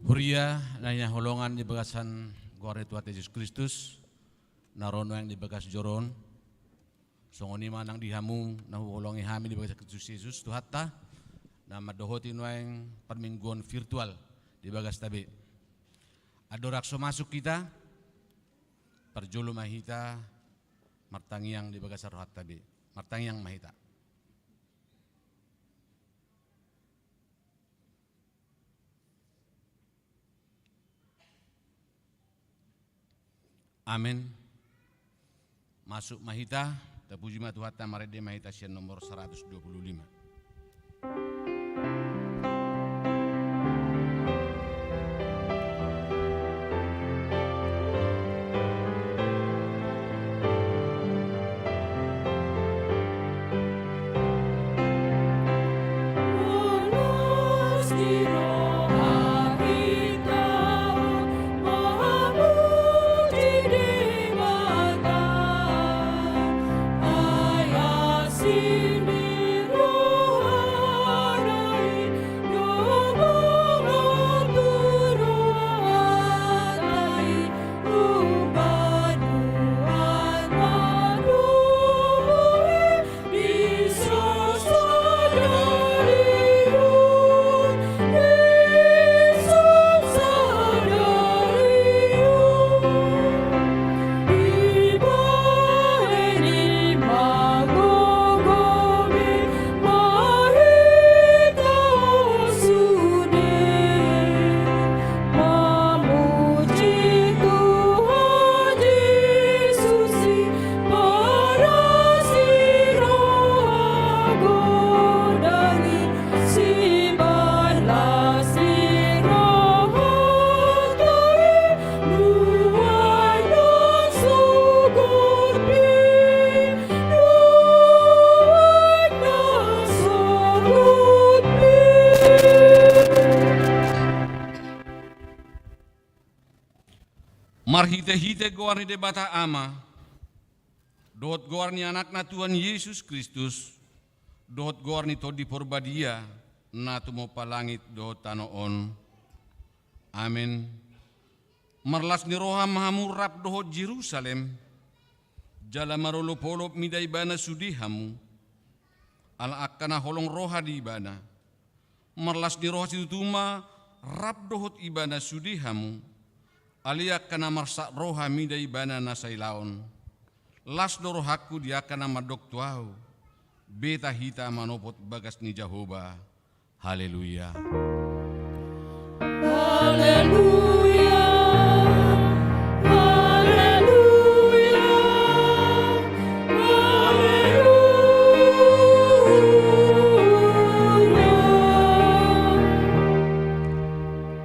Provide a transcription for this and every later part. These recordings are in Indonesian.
Huria nanya holongan di bagasan Guare Tuhan Yesus Kristus narono yang di bagas joron songoni manang dihamu nahu holongi hami di bagas Kristus Yesus Tuhatta na madohoti noeng permingguan virtual di bagas tabe adorakso masuk kita perjulu mahita martangiang di bagas rohat tabe martangiang mahita. Amin. Masuk mahita, terpuji Tuhan marede mahita sian nomor 125. Marhite-hite goar ni debata ama, dot goar ni anak na Tuhan Yesus Kristus, dot goar ni to di porbadia, na tumo palangit dot tanoon. Amin. Marlas ni roha mahamurap dohot Jerusalem, jala marolopolop midai bana sudihamu, ala akana holong roha di ibana. Marlas ni roha situtuma rap dohot ibana sudihamu, alia kana marsa roha mida ibana nasailaon. Las dorohaku dia kana madok tuau. Beta hita manopot bagas ni Jehovah. Haleluya. Haleluya. Haleluya. Haleluya.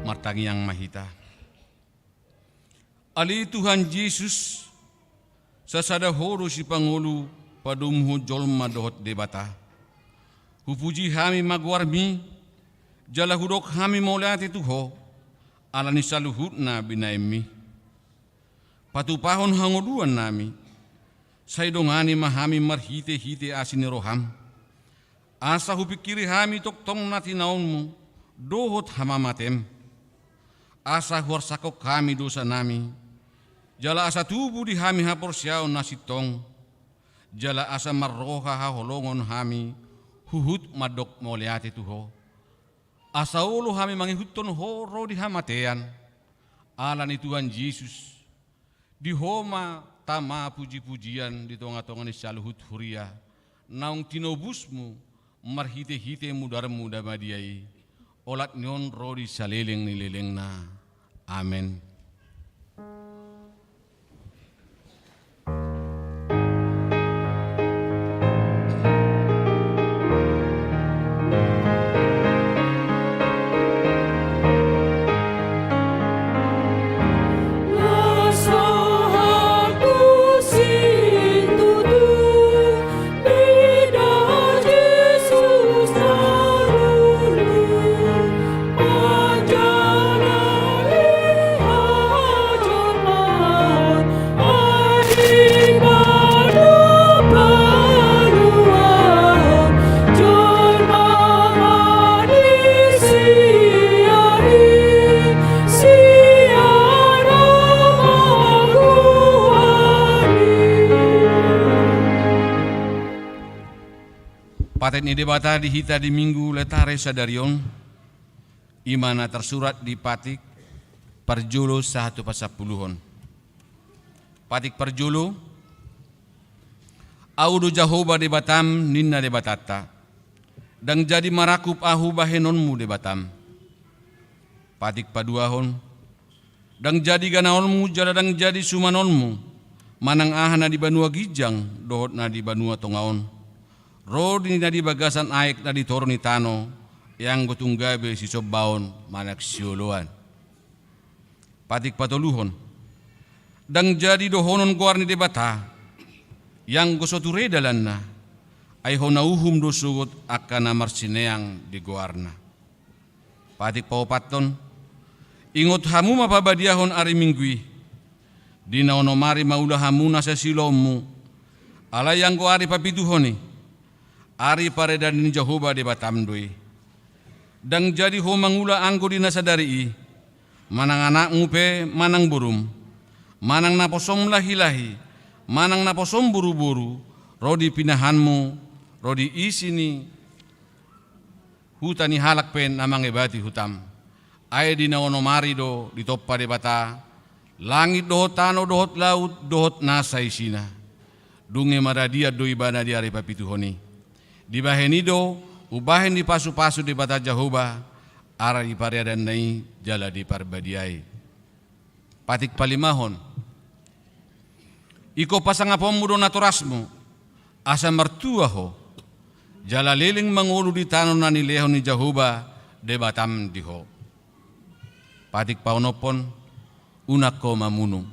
Martangi yang mahita. Ali Tuhan Yesus sasada horo si Pangulo padumho jolma dohot debata. Hupuji hami magwarmi jala hudok hami maulati tuho ala ni saluhut na binaimi. Patupahon hangoduan nami saidongani mahami marhite-hite asini roham. Asa hupikiri hami toktong nati naunmu dohot hamamatem. Asa huarsakok kami dosa nami. Jala asa tubuh di hami hapor siyaw nasitong. Jala asa marroha haholongon hami. Huhut madok moliati tuho. Asa ulo hami mangihuton horo di hamatean. Ala ni Tuhan Yesus. Di homa tama puji-pujian di tonga-tonga ni saluhut huria. Naung tinobusmu marhite-hite mudarmu damadiai. Olat nyon rodi saleleng ni leleng na. Amen. Yesus, Patet ni debata dihita di minggu letare sadarion, imana tersurat di patik perjulu 1 pasapuluhon. Patik perjulu, audu Jahoba de Batam ninna de batata, dang jadi marakup ahu bahenonmu de Batam. Patik paduahon, dang jadi ganaonmu jala dang jadi sumanonmu, manang ahana di banua gijang, dohot na di banua tongaon. Rodi na di bagasan aik na di toroni tano, yang gotunggabe si sobaon manak siuluan. Patik patoluhon, dang jadi dohonon goarni de bata, yang gosoture dalan na, ay honauhum dosugot akan marsineang di goarna. Patik paupaton, ingot hamu mapabadiahon ari minggui, di naonomari maula hamuna sa silomu, ala yang go ari papituhoni, ari paredan ni Jahoba de Batam doi. Dang jadi ho mangula anggo di nasadari, manang anak ngupe manang burum, manang naposom lahi-lahi, manang naposom buru-buru, rodi pinahanmu, rodi isini, hutani halak pen namang ebati hutam. Ay di naonomari do di toppa de bata, langit dohot tano dohot laut dohot nasa isina. Dunge maradia do ibana di ari papituhoni. Di bahenido ubahen di pasu-pasu di bata Jahoba, ara di pariadan nai jala di parbadiai. Patik palimahon, iko pasangapomu do naturasmu, asa mertua ho, jala leling mangulu di tanah nani lehon ni Jahoba de Batam diho. Patik paunopon, unako mamunu.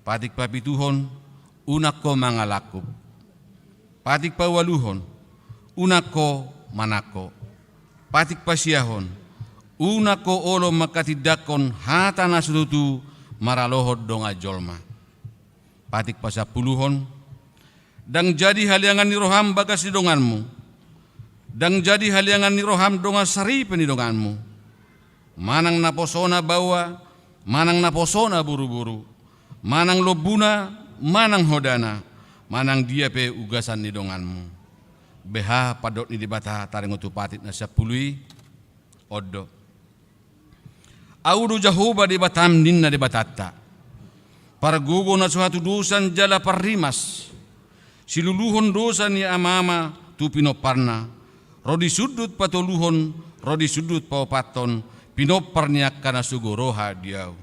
Patik papituhon, unako mangalakup. Patik pawaluhon, unako manako. Patik pasiahon, unako olo makatidakon hata nasudutu maralohod donga jolma. Patik pasapuluhon, dang jadi haliangan ni roham bagas di donganmu, dang jadi haliangan ni roham donga sari penidonganmu. Manang naposona bawa, manang naposona buru-buru, manang lobuna, manang hodana, manang dia pe ugasan ni donganmu. Beha padot ni dibata tarengotu patit na sapului odo. Audu Jahoba di Batam ninna di batata. Pargugo na suatu dosan jala parrimas. Siluluhon dosa ni amama tu pinoparna. Rodi sudut patoluhon, rodi sudut paupaton. Pinopar niya kana sugoroha diau.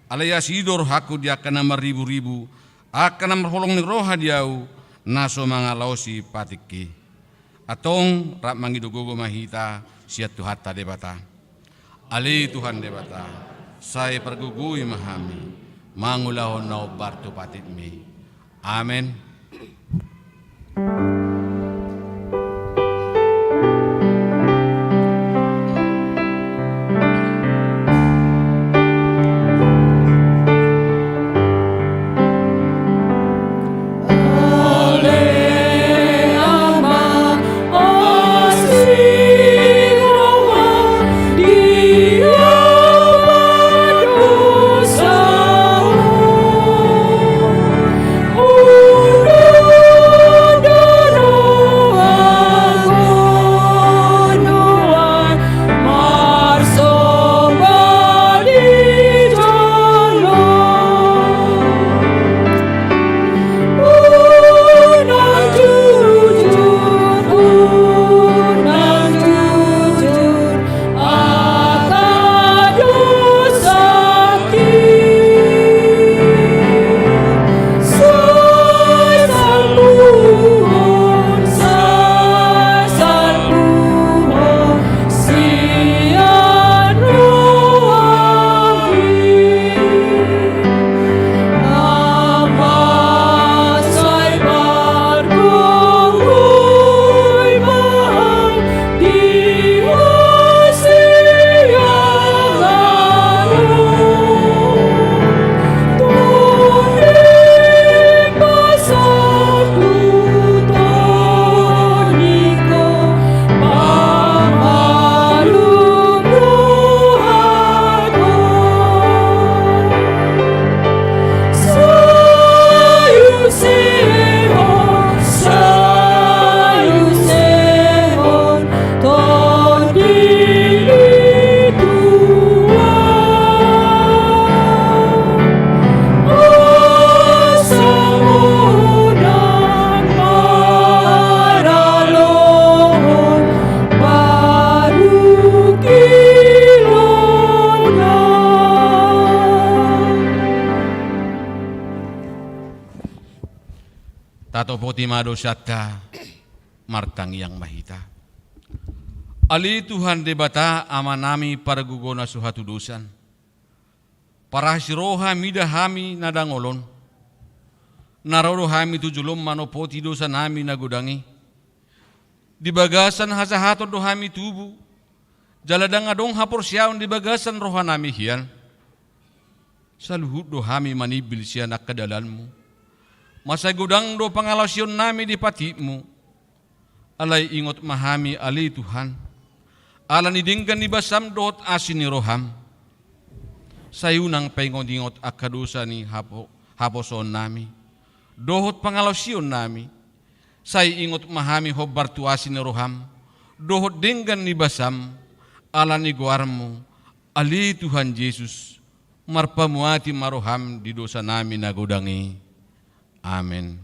Alaya sidor haku dia kana maribu-ribu. Akan marholong ni roha diau. Naso mga lausi patiki. Atong rap mangidugogo mahita siya tuhata debata. Ali Tuhan debata. Saya pergugui mahami. Mangulahon na obarto patit mi. Amen. Oh Tato poti mado syata martang yang mahita. Ali Tuhan debata amanami para gugona suhatu dosan. Para siroha mida hami nadangolon. Naroro hami tujulom manopoti dosa nami nagudangi. Di bagasan hasahato do hami tubu. Jaladang adong hapor siyaon di bagasan roha nami hiyan. Saluhut do hami manibil siya nakadalanmu. Masa gudang do pangalasyon nami di patimu. Alay ingot mahami ali Tuhan. Alan idinggan ni basam dot asin ni roham. Sayunang pengodingot akadusa ni haposon nami. Dohot pangalasyon nami. Say ingot mahami hobar tu asin ni roham. Dohot dinggan ni basam. Alan ni guarmu. Ali Tuhan Yesus. Marpamuati maroham di dosa nami nagudangi. Amen.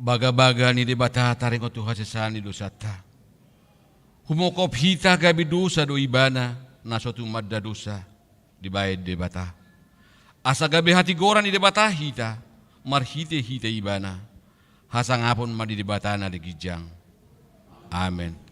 Baga-baga ni debata taring o Tuhan sesani dosata. Humokop hita gabi dosa do ibana na suatu madda dosa dibayad debata. Asa gabi hati goran ni debata hita marhite hita ibana. Hasang apon madi debata na di gijang. Amen.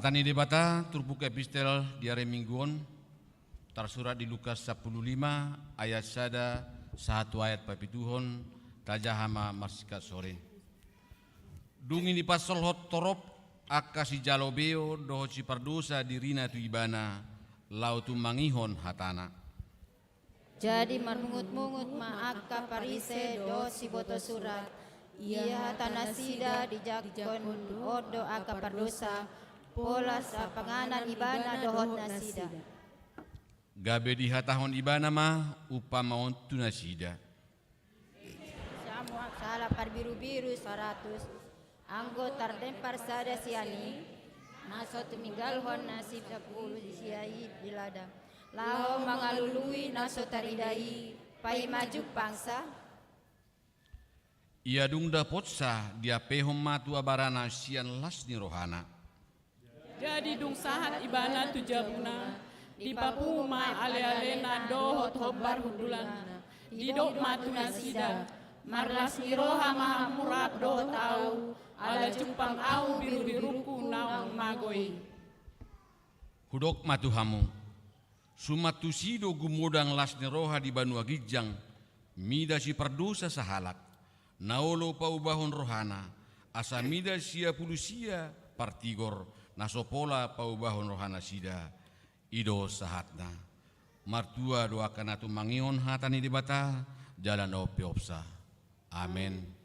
Hatani debata turpuk epistel diare mingguon tersurat di Lukas 15 ayat sada 1 ayat papituhon tajahama marsikat sore. Dungin di pasol hot torop akka si jalobeo doho si pardosa dirina tu ibana lau tu mangihon hatana. Jadi marmungut-mungut ma akka parise do si boto surat. Ia hatana sida dijakon odo akka pardosa. Pola sa panganan ibana dohot nasida. Gabe di hatahon ibana mah upamaon tu nasida. Samuak salah parbiru-biru 100. Anggo tardempar sada siani. Naso tuminggalhon nasib 10 siai bilada. Lao mangalului naso taridai. Pai maju pangsa. Ia dung dapotsa dia pehom matu abarana sian las ni rohana. Jadi dung sahat ibana tu jabuna di papuma ale-alena dohot hobar hudulana di dok matu nasida marlas niroha maha murab dohot au ala cumpang au biru-biruku naung magoi. Hudok matu hamu sumatu sido gumodang las niroha di Banua Gijang mida si pardosa sahalak naolo paubahon rohana asa mida sia pulusia partigor nasopola paubahon rohana sida ido sahatna martua doakan atu mangion hatani debata jalan ope opsa amen.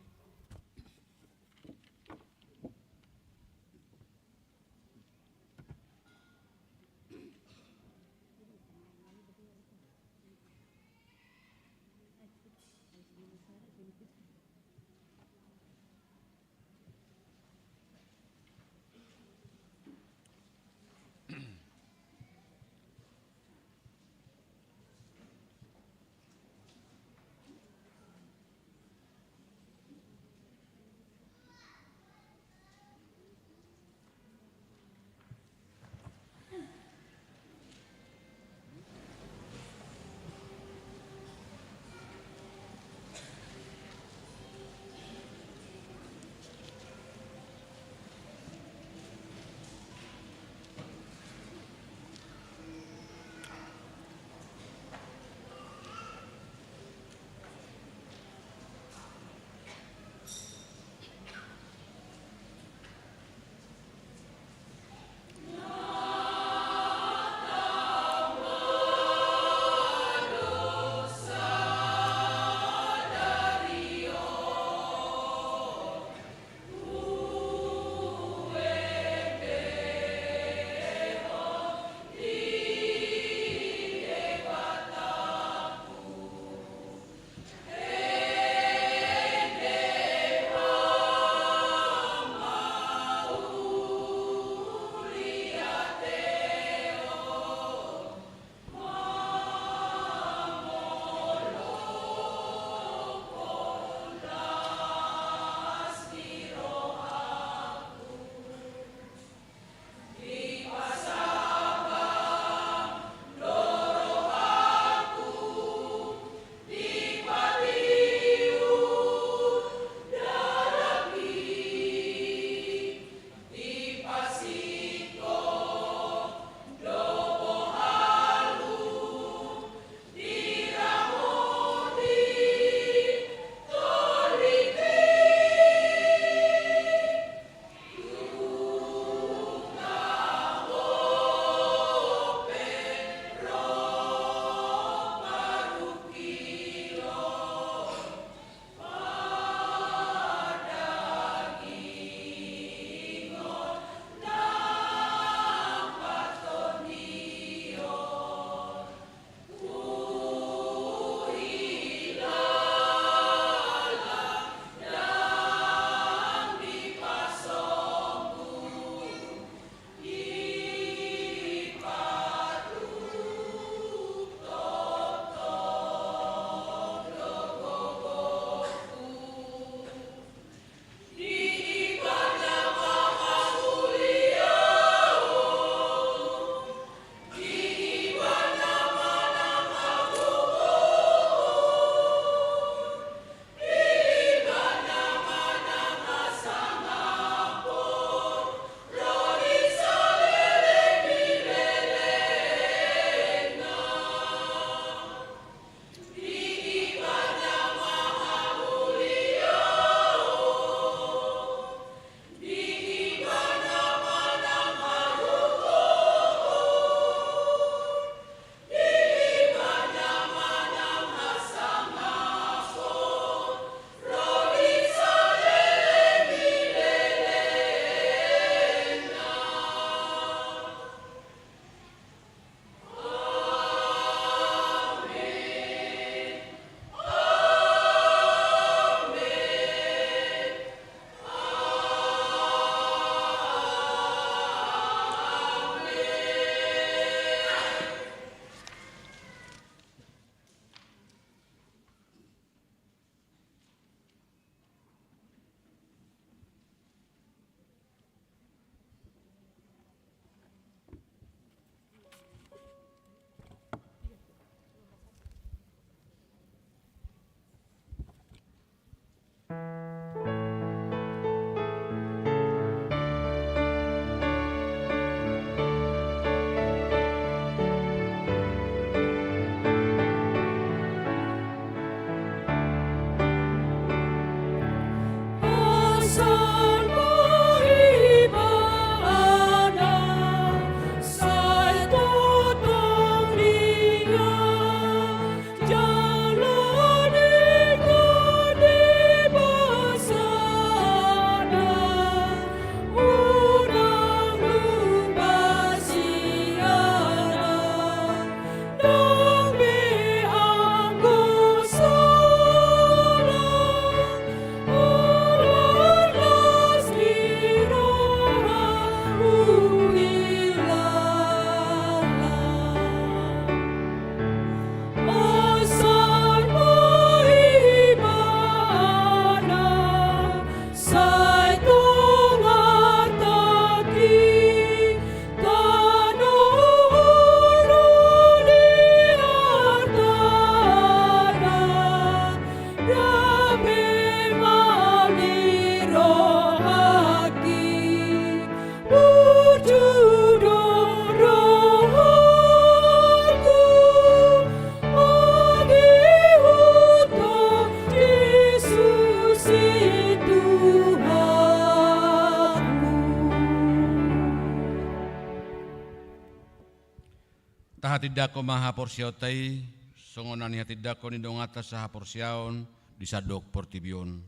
Hatidako maha porsiautai, songonani hatidako ni dongata saha porsiaon, disadok portibion,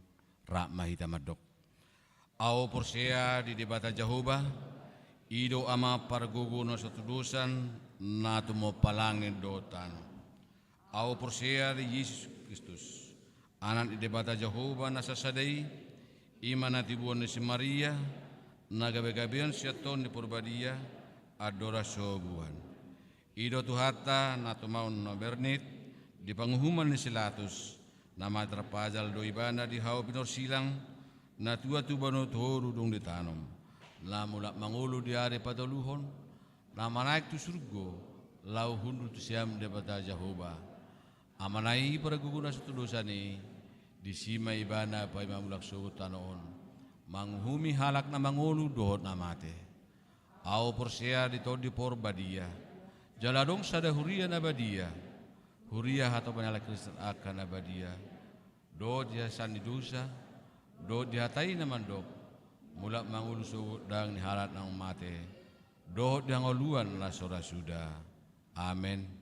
rak mahita madok. Au porsia di debata Jahoba, ido ama pargugu no satudusan, na tumo palangin dotan. Au porsia di Yesus Kristus, anan di debata Jahoba na sasadai, iman na tibuan ni si Maria, na gabe-gabean siaton ni purbadia, adora sobuan. Ido tuhata na tumaun no bernit di panghuman ni silatus nama terpajal do ibana di hau pinor silang na tua tubano toru dong ditanom la mulak mangulu di are padaluhon na manaik tu surgo lau hundu tu siam debata Jahoba amanai para guguna satu dosa ni di sima ibana pai mamulak sugut tanoon manghumi halak na mangulu dohot namate au porsia di todi porbadia jaladong sada huria nabadia, huria atau penyala Kristen akan nabadia, do dia sandi dosa, do dia hatai namandok, mulak mangulu sudang ni halat nang mate, do dia ngoluan la sora sudah, amin.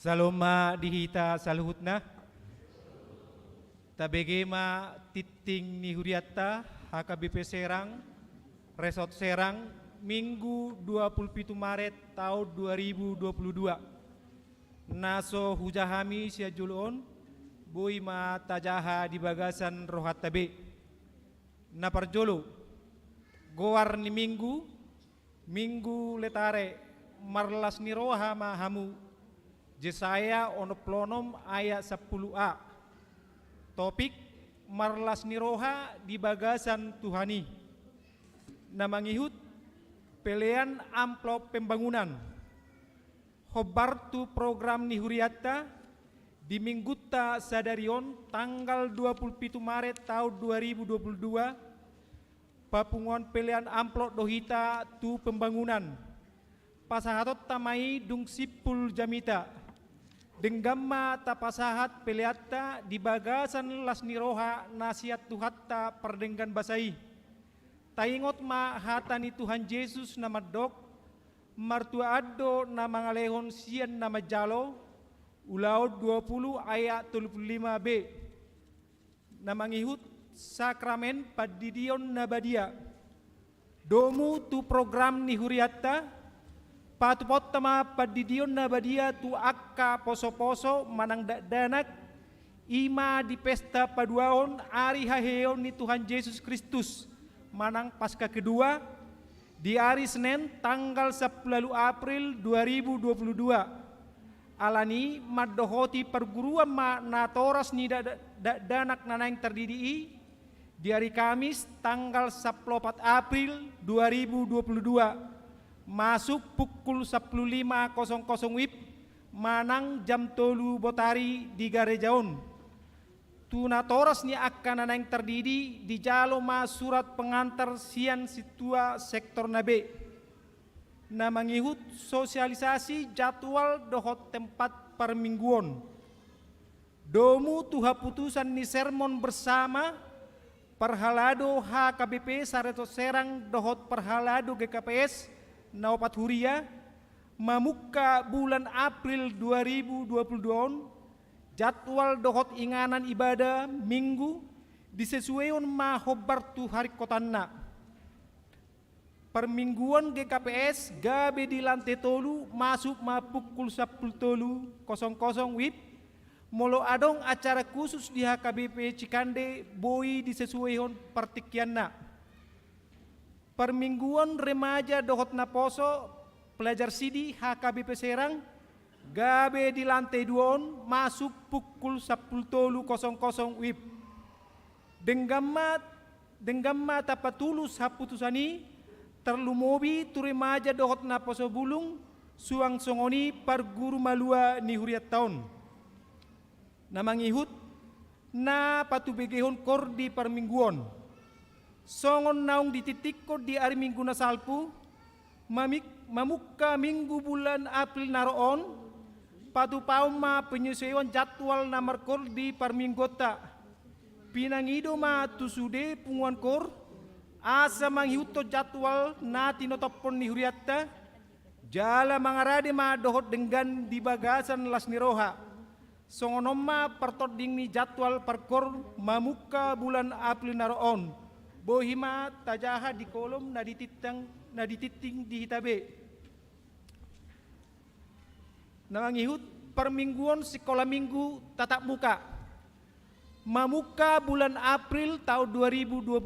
Saloma dihita saluhutna. Tabegema titing ni Huriatta HKBP Serang Resort Serang Minggu 27 Maret tahun 2022. Naso hujahami sia julon bui ma tajaha di bagasan rohat tabe. Naparjolo goar ni minggu letare marlas ni roha ma hamu Jesaya onoplonom ayat 10a. Topik marlas ni roha di bagasan Tuhani. Namangihut pelean amplop pembangunan. Hobartu program ni Huriatta di Mingguta Sadarion tanggal 27 Maret tahun 2022 papungon pelean amplop dohita tu pembangunan pasahatot tamai dung sipul jamita denggamma tapasahat peleatta di bagasan lasniroha nasihat tuhatta perdenggan basai taingot ma hatani Tuhan Yesus nama dok martua addo nama ngalehon sian nama jalo Ulaud 20 ayat 35b. Nama ngihut sakramen padidion nabadia. Domu tu program ni Huriatta patupot tama padidion nabadia tu akka poso-poso manang danak ima di pesta paduaon ari haheon ni Tuhan Yesus Kristus manang pasca kedua di hari Senin tanggal 10 April 2022. Alani madohoti perguruan ma natoras ni danak nanaing terdiri di hari Kamis tanggal 14 April 2022 masuk pukul 15.00 WIB manang jam 3 botari di Garejaon. Tu natoras ni akan nanaing terdiri di jalo ma surat pengantar sian situa sektor nabe. Na mangihut sosialisasi jadwal dohot tempat permingguan. Domu tuha putusan ni sermon bersama perhalado HKBP Sareto Serang dohot perhalado GKPS Naupat Huria mamuka bulan April 2022 jadwal dohot inganan ibadah minggu disesuaikan ma hobar tu hari kotanna. Permingguan GKPS gabe di lantai tolu masuk ma pukul 10.00 WIB molo adong acara khusus di HKBP Cikande boi disesuaikan partikianna. Permingguan remaja dohot na poso pelajar sidi HKBP Serang gabe di lantai 2 masuk pukul 10.00 WIB. Denggamma tapatulus haputusani terlumobi tu remaja dohot na poso bulung suang songoni par guru malua ni Huriat taun. Namangihut na patubegehon kor di permingguan. Songon naung dititikko di hari minggu na salpu mamuka minggu bulan April naroon patupau ma penyesuaian jadwal namar kor di perminggota. Pinangido ma tusude punguan kor asa manghiuto jadwal na tinotopon ni Huriatta jala mangarade ma dohot denggan di bagasan lasniroha songonoma pertoding ni jadwal perkor mamuka bulan April naroon bohima tajaha di kolom na dititing di hitabe. Namangihut permingguan sekolah minggu tatap muka mamuka bulan April tahun 2022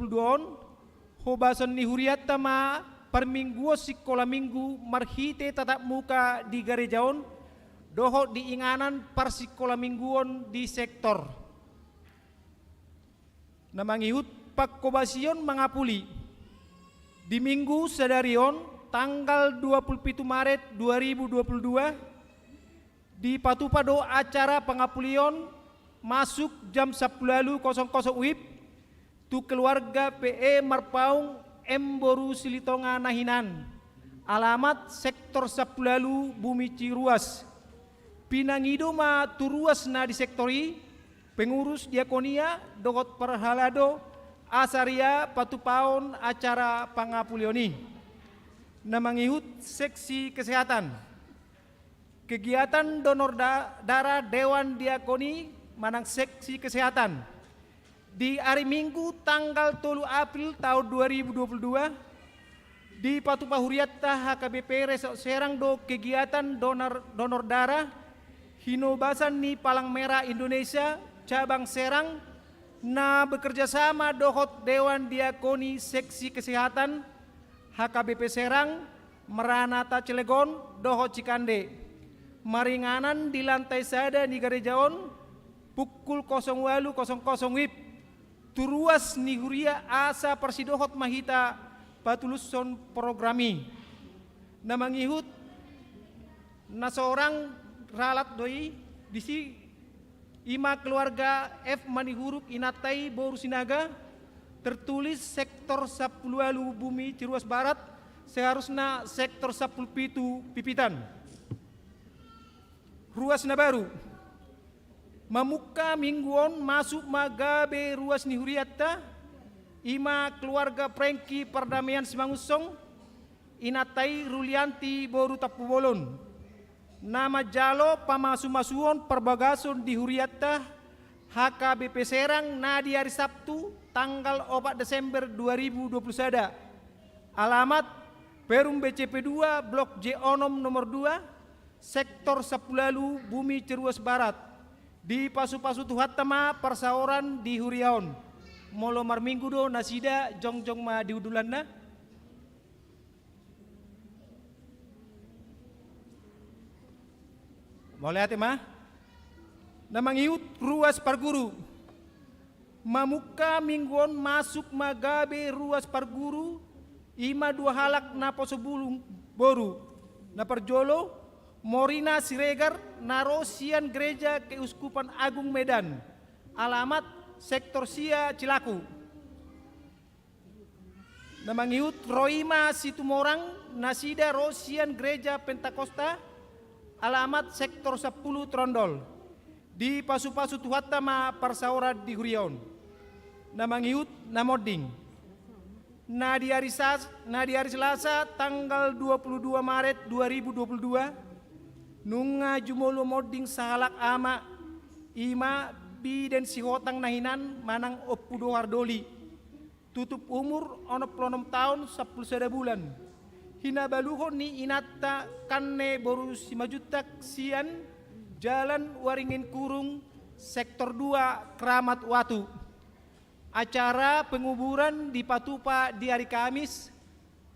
hobasan ni Huriatta ma permingguan sekolah minggu marhite tatap muka di Garejaon doho di inganan par sekolah mingguan di sektor. Namangihut pakkobasion mangapuli di minggu sadarion tanggal 27 Maret 2022 di patupado acara pengapulion masuk jam 10.00 WIB tu keluarga PE Marpaung Emboru Silitonga Nahinan alamat sektor 10 Bumi Ciruas pinangido ma turuas na di sektori pengurus diakonia dogot perhalado asaria patupaon acara pangapulioni. Namangihut seksi kesehatan kegiatan donor darah Dewan Diakoni Manang Seksi Kesehatan di hari Minggu tanggal 3 April tahun 2022 di Patupa Huriatta HKBP Resort Serang do kegiatan donor darah Hinobasan ni Palang Merah Indonesia cabang Serang na bekerja sama dohot Dewan Diakoni Seksi Kesehatan HKBP Serang Maranatha Cilegon dohot Cikande maringanan di lantai sada di Garejaon pukul 08.00 WIB turuas ni huria asa persidohot mahita patuluson programi na mangihut na seorang ralat doi disi ima keluarga F manihuruk inatai boru sinaga tertulis sektor 10 bumi Ciruas Barat seharusnya sektor 10 pipitan ruas na baru mamuka mingguon masuk magabe ruas ni huriatta ima keluarga Prengki Perdamaian Simangusong inatai Rulianti boru Tapubolon nama jalo pamasu-masuon perbagason di Huriatta HKBP Serang na di hari Sabtu tanggal 4 Desember 2021 alamat Perum BCP 2 Blok J Onom nomor 2 sektor 10 Bumi Ciruas Barat di Pasu-Pasu Tuhatama Persaoran di Huriaon molo marminggu do nasida jongjong ma diudulanna boleh hati mah namangiut ruas parguru mamuka mingguon masuk magabe ruas parguru ima dua halak na posobulung boru na perjolo Morina Siregar narosian gereja Keuskupan Agung Medan alamat sektor Sia Cilaku namangiut Roima Situmorang nasida rosian gereja Pentakosta alamat sektor 10 Trondol di Pasu-Pasu Tuhatama Persaura di Huriaon namangiut namoding na di hari Selasa tanggal 22 Maret 2022 nunga jumolo moding sahalak ama ima biden sihotang nahinan manang oppudo hardoli tutup umur ono 6 tahun 10 bulan hinabaluhon ni inatta kanne boru 5 juta sian jalan Waringin Kurung sektor 2 Keramat Watu acara penguburan di Patupa di hari Kamis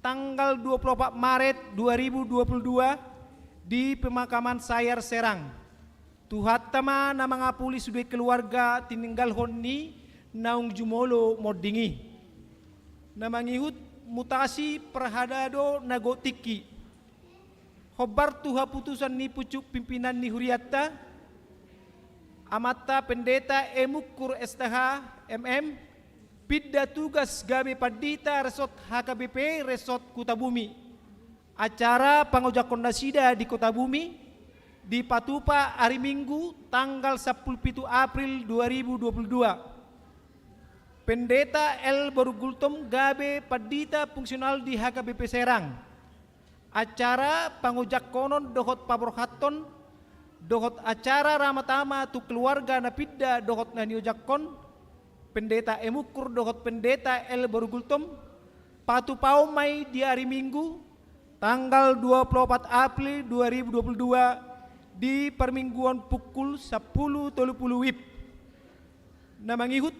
tanggal 24 Maret 2022 di pemakaman Sayar Serang tuhatama na mga pulis sudah keluarga tininggal honni naung jumolo modingi na mangihut mutasi perhadado nagotiki hobar tuha putusan ni pucuk pimpinan ni Huriatta amata pendeta Emukur STH MM pidda tugas gabe padita resort HKBP resort Kutabumi acara pangojakon nasida di Kota Bumi di Patupa hari Minggu tanggal 17 April 2022 pendeta L. Borugultom gabe padita fungsional di HKBP Serang acara pangojakonon dohot paborhaton dohot acara ramatama tu keluarga napidda dohot na niojakon pendeta Emukur dohot pendeta L. Borugultom Patupau mai di hari Minggu tanggal 24 April 2022 di permingguan pukul 10.30 WIB na mangihut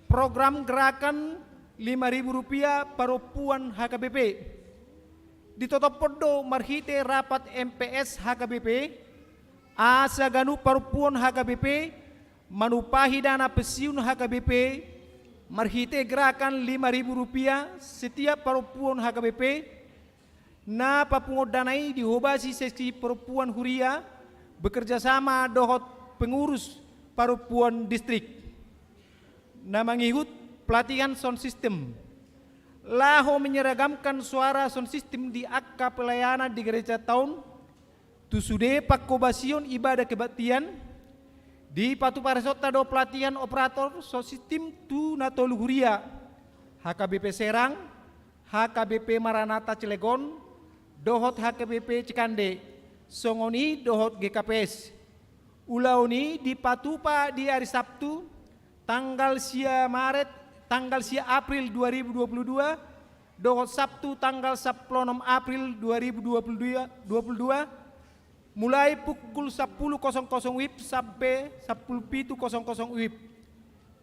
program gerakan Rp5.000 parupuan HKBP di Totopodo marhite rapat MPS HKBP asa ganu parupuan HKBP manupahi dana pesiun HKBP marhite gerakan Rp5.000 setiap parupuan HKBP na papungodanai dihobasi seksi perempuan Huria bekerja sama dohot pengurus parupuan distrik na mangihut pelatihan sound system laho menyeragamkan suara sound system di akka pelayanan di gereja tahun tusude pakobasion ibadah kebaktian di Patupa Resota do pelatihan operator sound system tu natolu Huria HKBP Serang HKBP Maranatha Cilegon dohot HKBP Cikande songoni dohot GKPS. Ulauni dipatupa di hari Sabtu tanggal sia April 2022 dohot Sabtu tanggal 16 April 2022 mulai pukul 10.00 WIB sampai 17.00 WIB.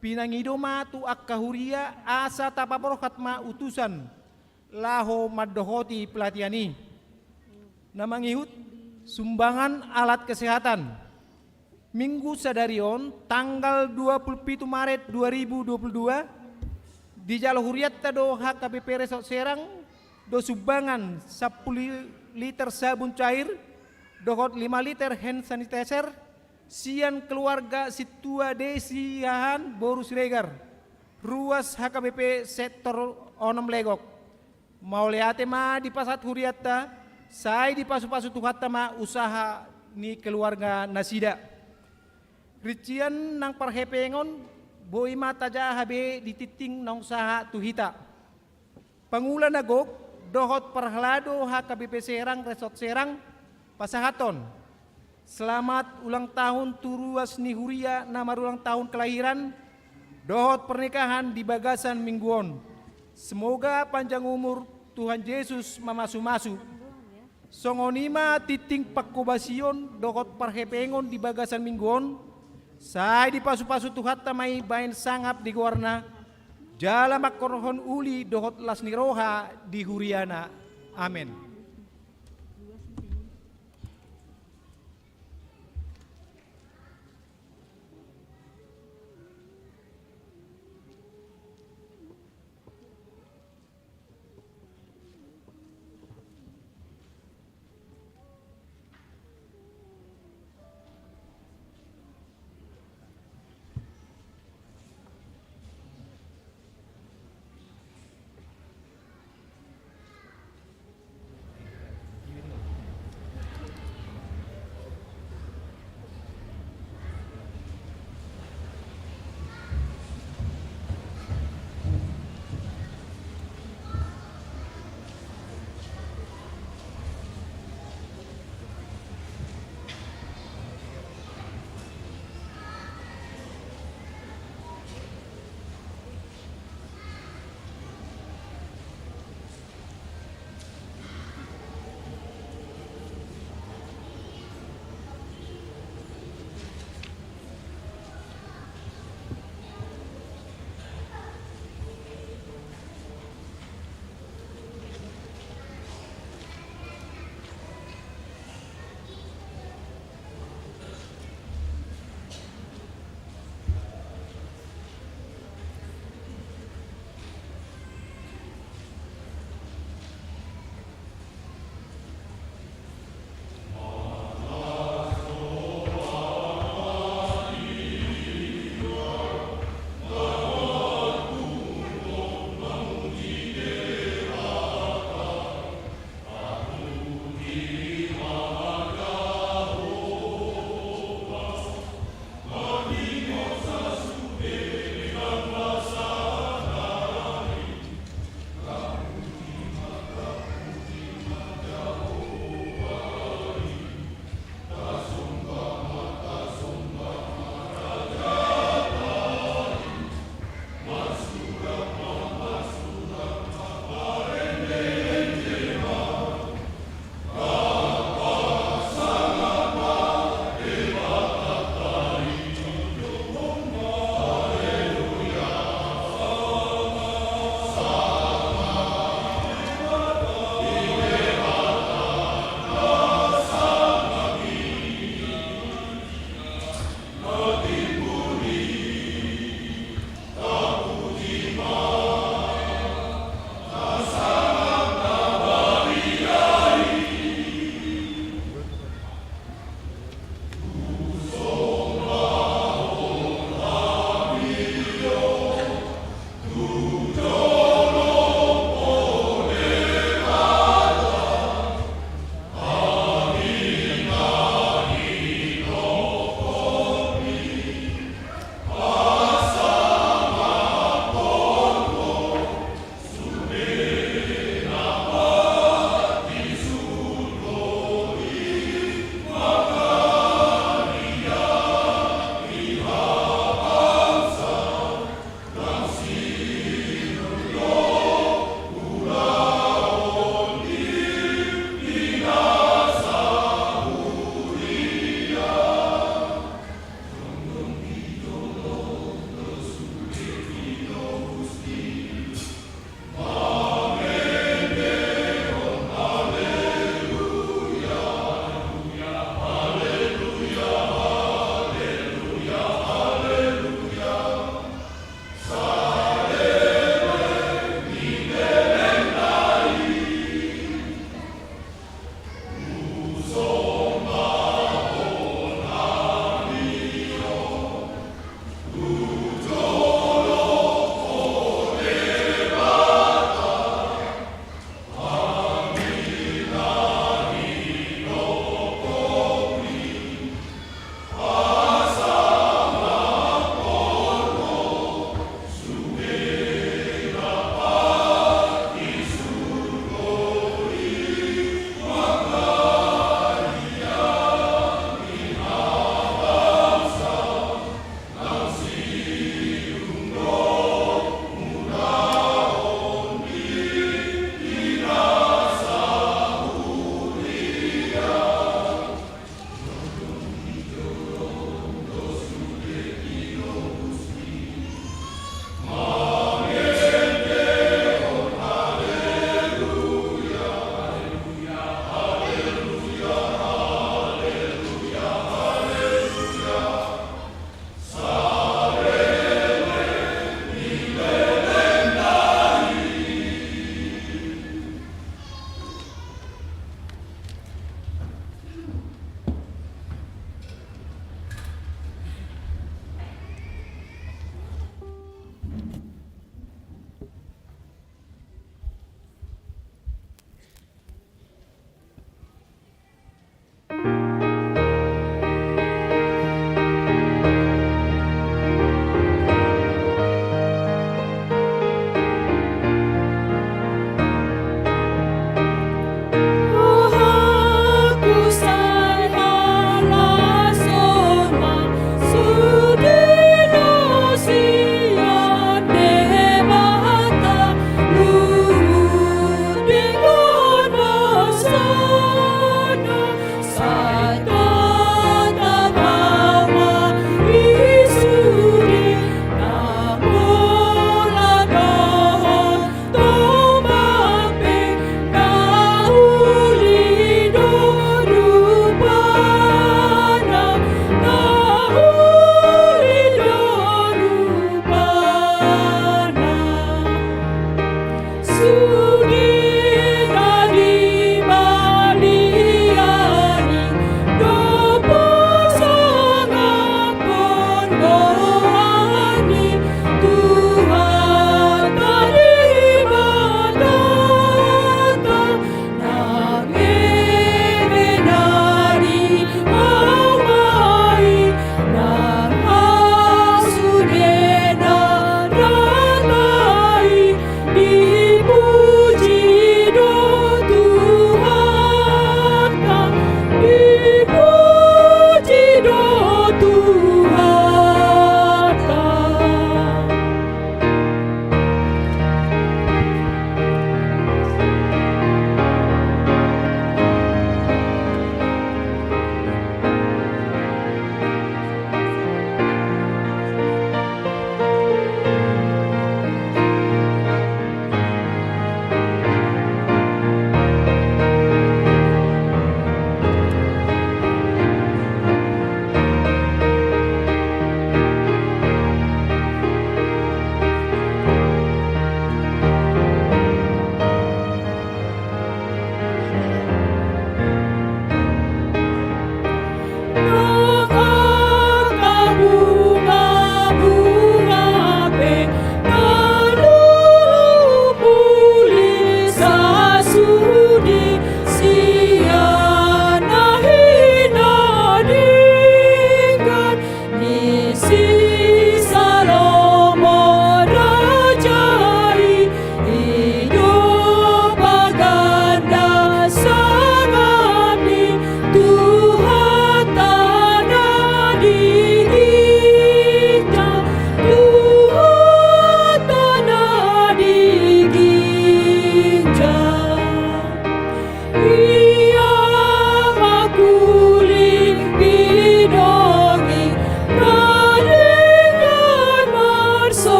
Pinangidoma tu akkahuria asa tapaporokat ma utusan laho madohoti pelatiani. Namangihut sumbangan alat kesehatan. Minggu sadarion tanggal 27 Maret 2022 di Jalur Huriat do HKBP Resort Serang do sumbangan 10 liter sabun cair, dohot 5 liter hand sanitizer, sian keluarga situa Desi Yahan Boru Siregar, ruas HKBP sektor Onom Legok. Mau lihat ma di pasat Huriatta, saya di pasu-pasu tuhatta ma usaha ni keluarga Nasida. Rician nang parhepengon boi mata jahabe di titing nang usaha tuhita. Pangulan nagok dohot parhalado HKBP Serang Resort Serang pasahaton. Selamat ulang tahun turuas ni Huria nama ulang tahun kelahiran dohot pernikahan di Bagasan mingguon. Semoga panjang umur Tuhan Yesus mamasu-masu. Songonima titing pakubasion dohot parhepengon di Bagasan mingguon. Saya di pasu-pasu tuhat tamai bain sangap di guarna jala makorohon uli dohot las niroha di Huriana. Amin.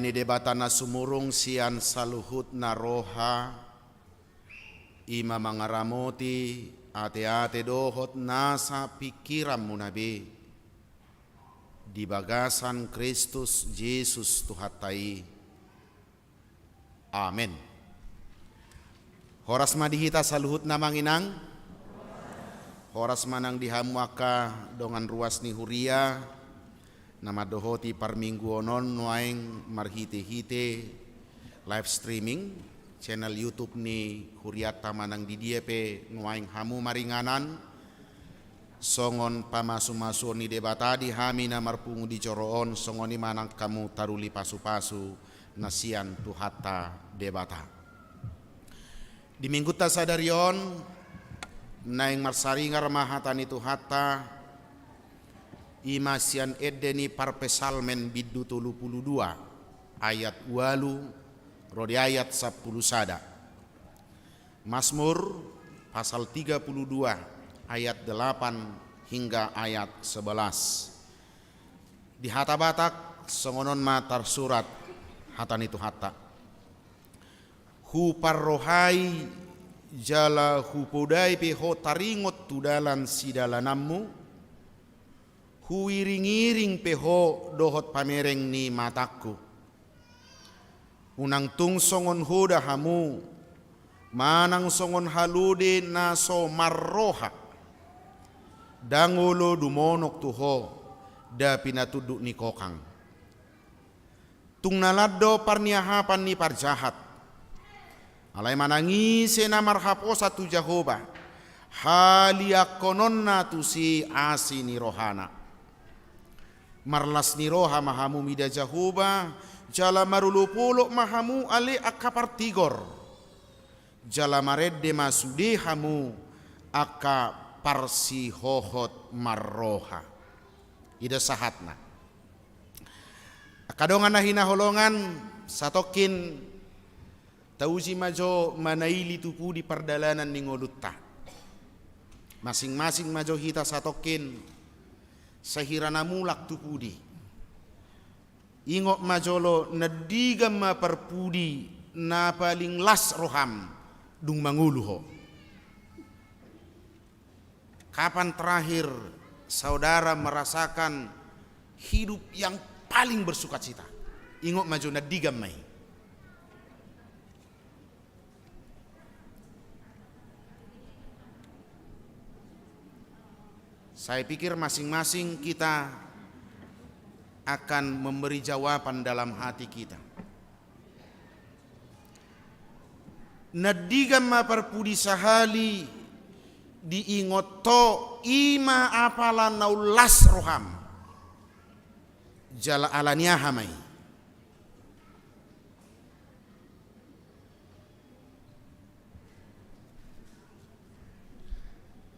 beni debatana sumurung sian saluhut na roha ima mangaramoti ate-ate dohot nasa pikiran mo nabi di bagasan Kristus Yesus Tuhatai. Amen. Horas madihita saluhut na manginang, horas manang dihamuaka dongan ruas ni huria, nama dohoti parminggu onon nuaing marhite-hite live streaming channel YouTube ni huriata manang di DP nuaing hamu maringanan songon pamasu-masu ni debata di hami na marpungu di coroon songoni manang kamu taruli pasu-pasu nasian tuhata debata. Di minggu tasadarion naing marsaringar mahatan itu hatta imasian edeni parpesalmen biddu 32 ayat 8 rodi ayat 10 sada. Mazmur pasal 32 ayat 8 hingga ayat 11. Di hata Batak songonon matar surat hatan itu hatta. Hu parrohai jala hu podai peho taringot tudalan sidalanammu. Hu iring-iring peho dohot pamereng ni mataku. Unang tung songon hoda hamu manang songon halude naso marroha. Dangulo dumonok tuho da pinatuduk ni kokang. Tung naladdo parniahapan ni parjahat. Alay manangise na marhaposa tu Jehovah haliakononna tu si asi ni rohana. Marlas ni roha mahamu mida Jehovah jala marulupulok mahamu ale akapartigor. Jala maredde masude hamu aka parsi hohot marroha. Ida sahatna. Akadongan na hinaholongan satokin tausi majo manaili tupu di perdalanan ni ngolutta. Masing-masing majo hita satokin sahirana mulak tupudi. Ingok majolo nadigam ma perpudi na paling las roham dung manguluho. Kapan terakhir saudara merasakan hidup yang paling bersukacita? Ingok majo nadigam mai. Saya pikir masing-masing kita akan memberi jawaban dalam hati kita. Nadigam maparpudi sahali diingoto ima apala naulas roham jala alania hamai.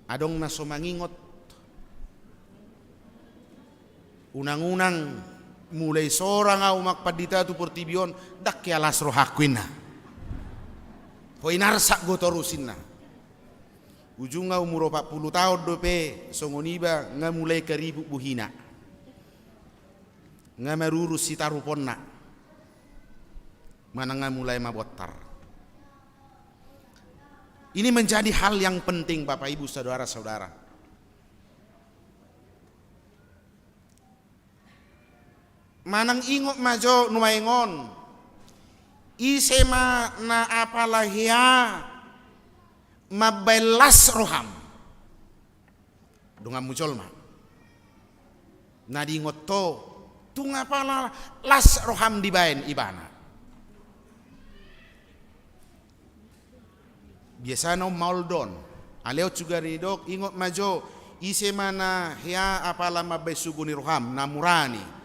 Adong naso mangingot unang-unang mulai seorang au makpadita tu portibion dak ya las rohakwina. Hoi narsak gotorusinna. Ujung umur 40 tahun dope songoniba nga mulai keribu buhina. Nga merurus sitaruponna. Mana nga mulai mabotar. Ini menjadi hal yang penting Bapak Ibu saudara-saudara. Manang ingok majo numaingon isema na apalahia mabelas roham dunga mucolma nadi ngoto tunga pala las roham dibaen ibana biasanya maldon aleo juga ridok ingok majo isema na hia apala mabesuguni roham namurani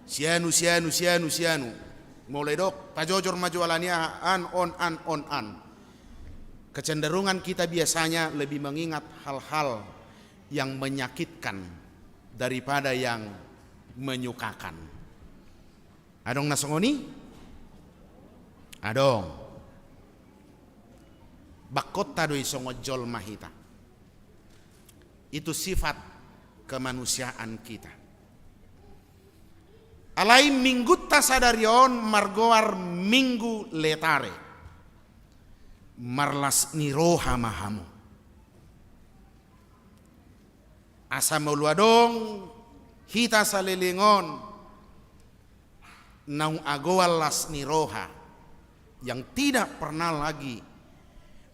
sianu mulai dok pajojor maju alania an kecenderungan kita biasanya lebih mengingat hal-hal yang menyakitkan daripada yang menyukakan. Adong nasongoni adong bakota doi songojol mahita itu sifat kemanusiaan kita. Alai minggu tasadarion margoar minggu letare. Marlas niroha mahamu. Asa mauluadong hita salilingon naung agoal las niroha yang tidak pernah lagi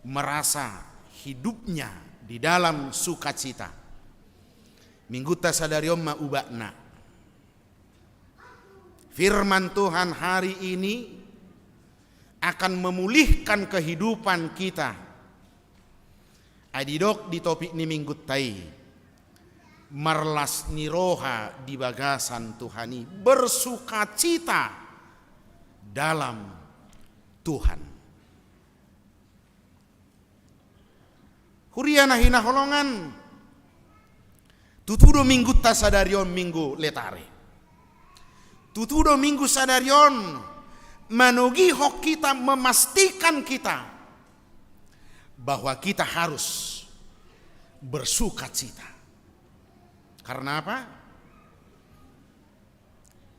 merasa hidupnya di dalam sukacita. Minggu tasadarion maubakna. Firman Tuhan hari ini akan memulihkan kehidupan kita. Adidok di topik ni minggu tai. Marlas niroha di bagasan Tuhani. Bersukacita dalam Tuhan. Huriana hina holongan. Tutudo minggu tasadarion minggu letare. Tutudo minggu sadarion manugi hok kita, memastikan kita bahwa kita harus bersukacita. Karena apa?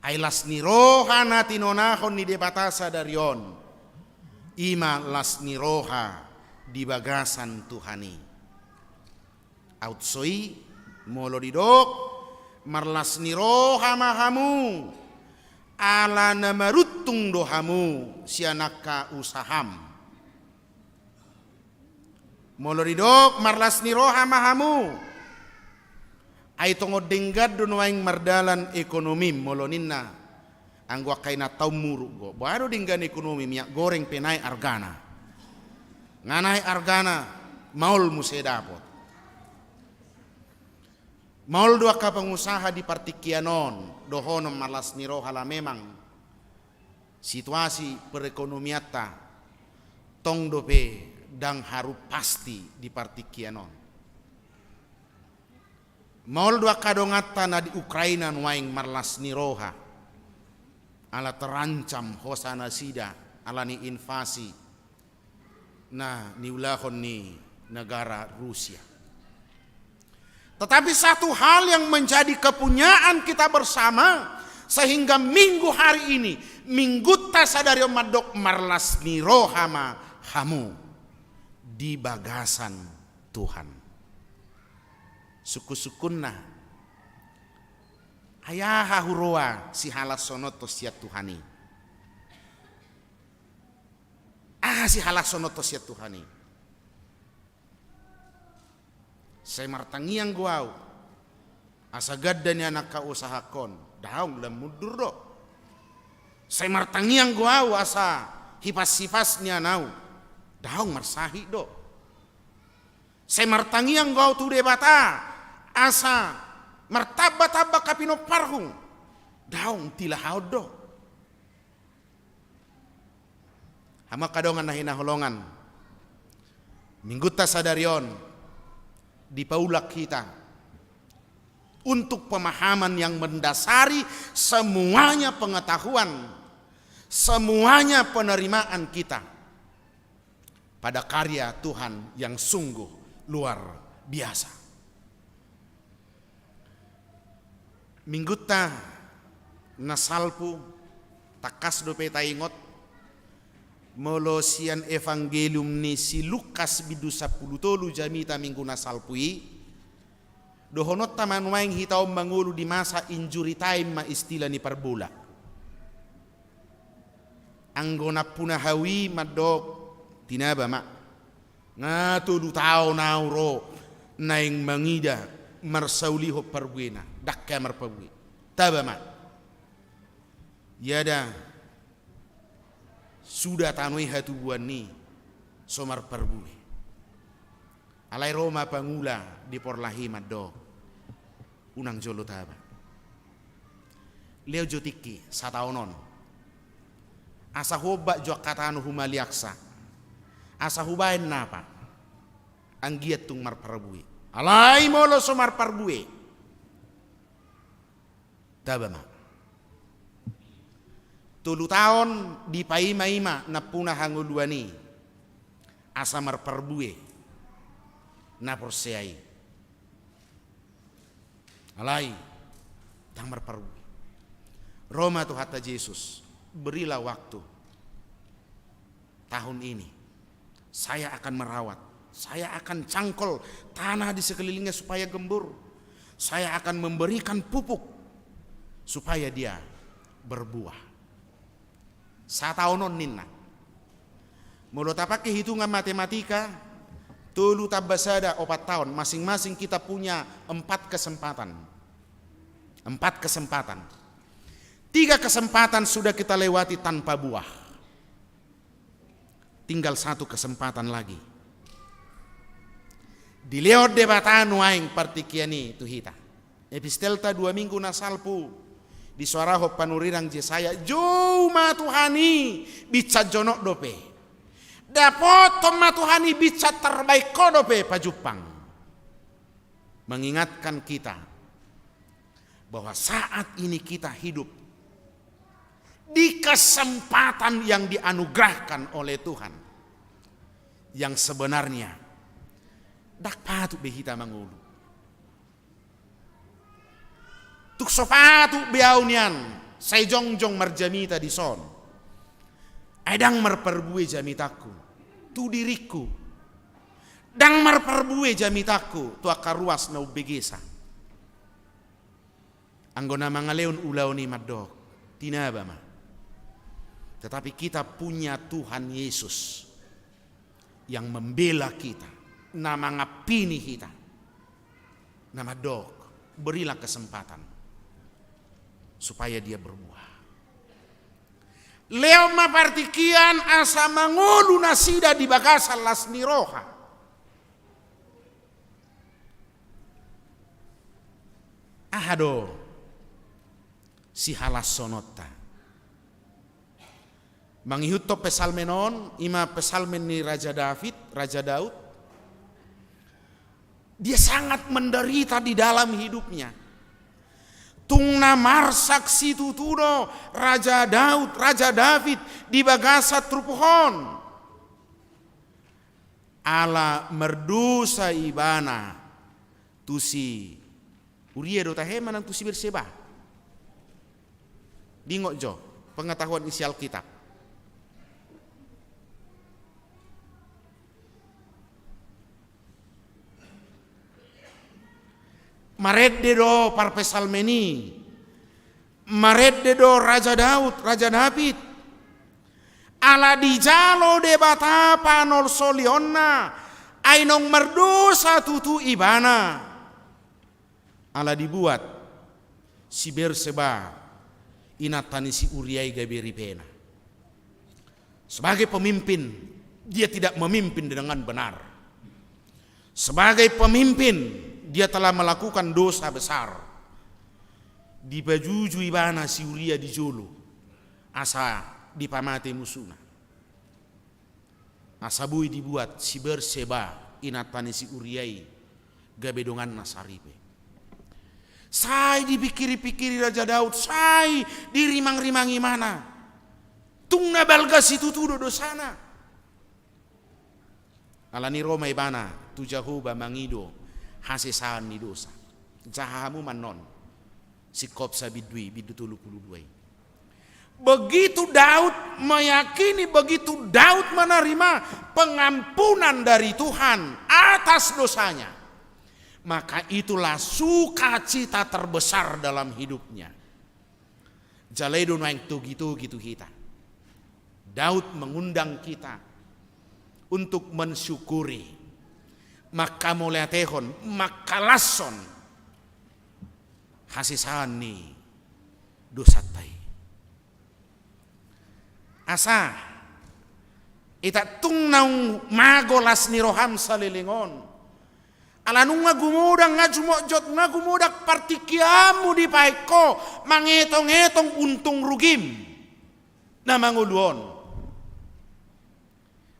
Ailas niroha natinonahon ni debata sadarion. Ima las niroha di bagasan Tuhani. Outsoi molodidok marlas niroha mahamu. Ala namarutung dohamu sianaka usaham. Moloridok marlas niroha mahamu. Ay tongo denggad donoaing mardalan ekonomi moloninna. Anggwa kaina tau muru go. Baru dinggan ekonomi minyak goreng penai argana. Nganai argana maul musedapot. Maul dua ka pengusaha di partikianon dohonom malas nirohala memang situasi perekonomiata tong dope dang haru pasti di partikianon. Maul dua kadongata na di Ukraina nuaing malas niroha ala terancam hosana sida ala ni invasi na niulahon ni negara Rusia. Tetapi satu hal yang menjadi kepunyaan kita bersama sehingga minggu hari ini minggu tasadarion madok marlas nirohama hamu di bagasan Tuhan. Suku-sukunna ayaha huroa si halas sonoto siat Tuhani. Si halas sonoto siat Tuhani. Saya martangiang guau asa gadda ni anak ka usahakon daung lam mudur do. Saya martangiang guau asa hipas-hipas ni anau daung marsahi do. Saya martangiang guau tu debata asa martaba-taba kapino parhung daung tilahau do. Hama kadongan na hinaholongan minggu tasadarion di paulak kita untuk pemahaman yang mendasari semuanya pengetahuan, semuanya penerimaan kita pada karya Tuhan yang sungguh luar biasa. Mingguta nasalpu takas dope taingot molosian evangelium ni si Lukas bidu 10 jamita minggu nasalpui dohonot taman waing hitau mangulu di masa injury time ma istilah ni parbola anggona punahawi madok tinaba mak ngatu du tao nauro naing mangida marsauliho parbuena dakka marpabui taba mak yada sudah tanui hatu buan ni somar perbui alai Roma pangula di porlahi maddo unang jolo taba leo jotiki sataonon asa hobak jok katanu humaliaksa asa hubain napa anggiat tung mar perbui alai molo somar perbui taba mak 3 tahun di paima-ima na punah hanguluani asa marparbue na porseai alai tang marparbue Roma tu hatta Yesus, berilah waktu. Tahun ini saya akan merawat, saya akan cangkol tanah di sekelilingnya supaya gembur. Saya akan memberikan pupuk supaya dia berbuah. 1 tahun ninna. Mulut apa hitungan matematika, tulu tabasada 4 tahun. Masing-masing kita punya 4 kesempatan. 4 kesempatan. 3 kesempatan sudah kita lewati tanpa buah. Tinggal 1 kesempatan lagi. Dileot debatan waing partikiani tuhita. Epistelta 2 minggu nasalpu. Di suara hop panurirang Jesaya. Juma Tuhani bica jonok dope. Dapotom matuhani bica terbaik kodope pajupang. Mengingatkan kita bahwa saat ini kita hidup di kesempatan yang dianugerahkan oleh Tuhan, yang sebenarnya dak patut behita mangulu. Tuk sopatu beaunian saya jongjong marjamita di son. Edang merperbue jamitaku tu diriku. Dang merperbue jamitaku tu akaruas na ubegesa. Anggona mangaleon ulaoni madok. Tinaba ma. Tetapi kita punya Tuhan Yesus yang membela kita, nama ngapini kita, nama dok, berilah kesempatan supaya dia berbuah. Leo mapartikian asa mangulu nasida di bagasan lasni roha. Ahado si halas sonota. Mangihut to pesalmenon, ima pesalmen ni Raja Daud. Dia sangat menderita di dalam hidupnya. Tungna marsak situ tudo Raja David di bagasa trupuhon. Ala merdusa ibana tusi Uria do tahe manang tusi berseba. Dingok jo pengetahuan isi Alkitab. Maredde do parpesalmeni, maredde do Raja David, ala dijalo de batapa nol solionna, ainong merdosa tutu ibana, ala dibuat si Berseba inatani si Uriai gabiri pena. Sebagai pemimpin, dia tidak memimpin dengan benar. Sebagai pemimpin, dia telah melakukan dosa besar. Di bajuju ibana si Uria di jolo. Asa dipamati musuhna. Asa bui dibuat si Berseba inatani si Uriai gabedongan nasaripe. Sai dipikiri-pikiri Raja Daud. Sai dirimang-rimangi mana. Tungna balgas itu tudo dosana. Alani Roma ibana tujahuba mangido. Hasesan ni dosa. Jahamu manon. Sikop sabidui bidutulu puluduai. Begitu Daud meyakini, begitu Daud menerima pengampunan dari Tuhan atas dosanya, maka itulah sukacita terbesar dalam hidupnya. Jaledo naik gitu kita. Daud mengundang kita untuk mensyukuri. Maka muliatehon, maka lason hasisani dosatai. Asa itatung naung magolas ni roham salilingon. Alanung ngagumudang ngajumojot ngagumudak partikiamu di paiko mangetong-etong untung rugim na manguluon.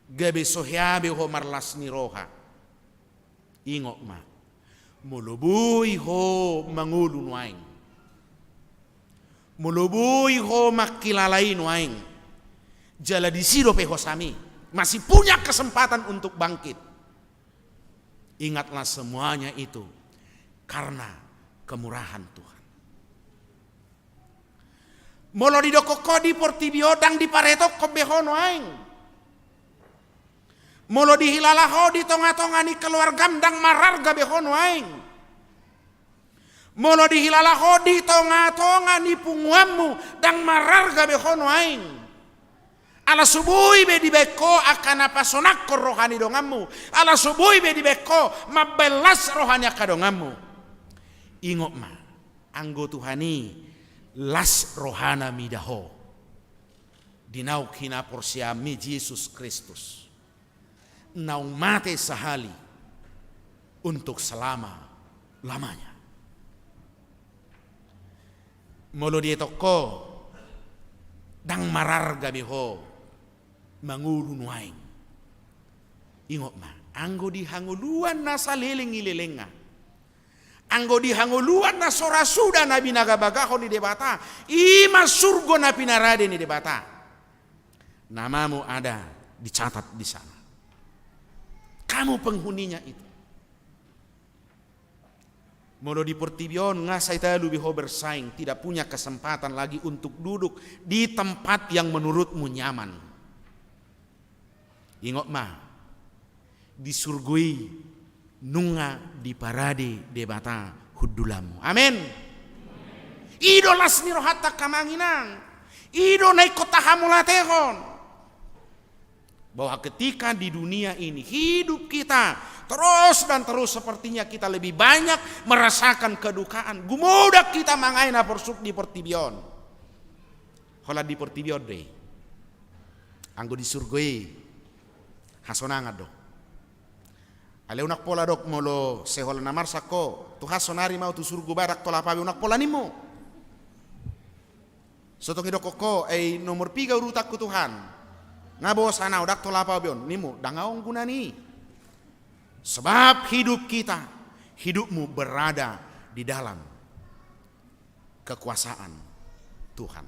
Gabe sohyabe ho marlas ni roha. Ingok ma, mulubui ho mangulu nuaing, mulubui ho makilalai nuaing, jala di sido pehosami, masih punya kesempatan untuk bangkit. Ingatlah semuanya itu karena kemurahan Tuhan. Molo di dokoko di portibio dang di pareto kobehono aing. Molo di hilalaho di tonga-tonga ni keluargam dang mararga behono aing. Molo di hilalaho di tonga-tonga ni punguammu dang mararga behono aing. Ala subui be di beko akan apa sonakko rohani dongammu. Ala subui be di beko mabelas rohani akadongammu. Ingok ma, anggo Tuhani las rohana midaho. Dinauk hina porsiami Yesus Kristus. Naung mate sahali untuk selama-lamanya. Molo dia toko dang mararga beho mangulu nuaing. Ingok ma, anggo dihanguluan nasa leleng-ilelenga. Anggo dihanguluan na sorasuda na binagabagaho ni debata. Ima surgo na pinarade ni debata. Namamu ada dicatat di sana. Kamu penghuninya itu. Molo di Portibion ngasai talu biho bersaing, tidak punya kesempatan lagi untuk duduk di tempat yang menurutmu nyaman. Ingok mah, disurgui nunga di parade debata hudulamu. Amin. Ido lasni rohata kamanginang. Ido naik kota hamulatehon. Bahwa ketika di dunia ini hidup kita terus dan terus sepertinya kita lebih banyak merasakan kedukaan. Gumudak kita mangaina porsuk di Portibion. Hola di Portibion deh. Anggo di surgoi hasonanga do. Ale unak pola dok molo sehola namar sako tu hasonari mau tu surgu barak tola pabe unak pola nimo. Sotong hidok koko nomor 3 urutakku Tuhan. Ngabo sana udak tola pabe nimo dangaong gunani. Sebab hidup kita, hidupmu berada di dalam kekuasaan Tuhan.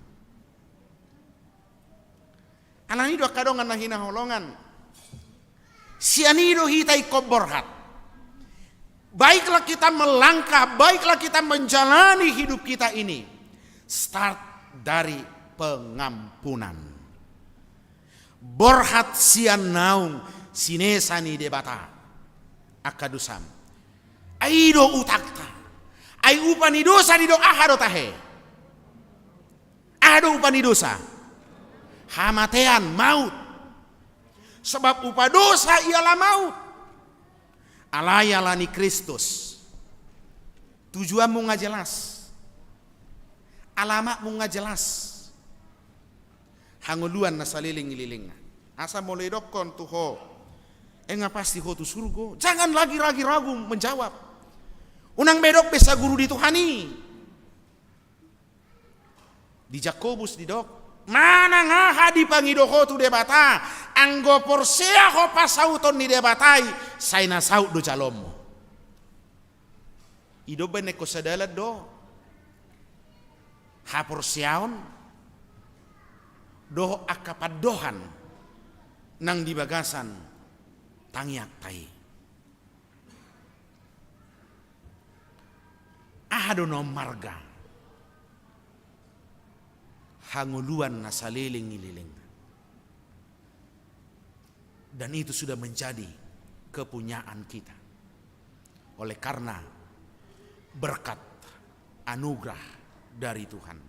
Alani do kadongan na hina holongan. Sianido hitai koborhat. Baiklah kita melangkah, baiklah kita menjalani hidup kita ini. Start dari pengampunan. Borhat sian naung sinesani debata. Akadusam. Aido utakta. Ai upani dosa di do ahado tahe. Ado upani dosa. Hamatean maut. Sebab upah dosa ialah maut. Alayalani Kristus. Tujuanmu nggak jelas. Alamatmu nggak jelas. Hanguluan nasaliling-liling. Asa mulai dokon tuho. Enggak pasti ho tu surgo. Jangan lagi ragu menjawab. Unang bedok besa guru di Tuhani. Di Jakobus di dok. Mana ngaha di pangidoho tu debata. Anggo porsea ho pasauton ni debatai. Saina saut do calomo. Ido beneko sadalat do. Ha porseaon. Doho akapadohan. Nang di bagasan. Tangiak tai. Ahadono marga. Hanguluan nasaliling-ililing. Dan itu sudah menjadi kepunyaan kita. Oleh karena berkat anugerah dari Tuhan.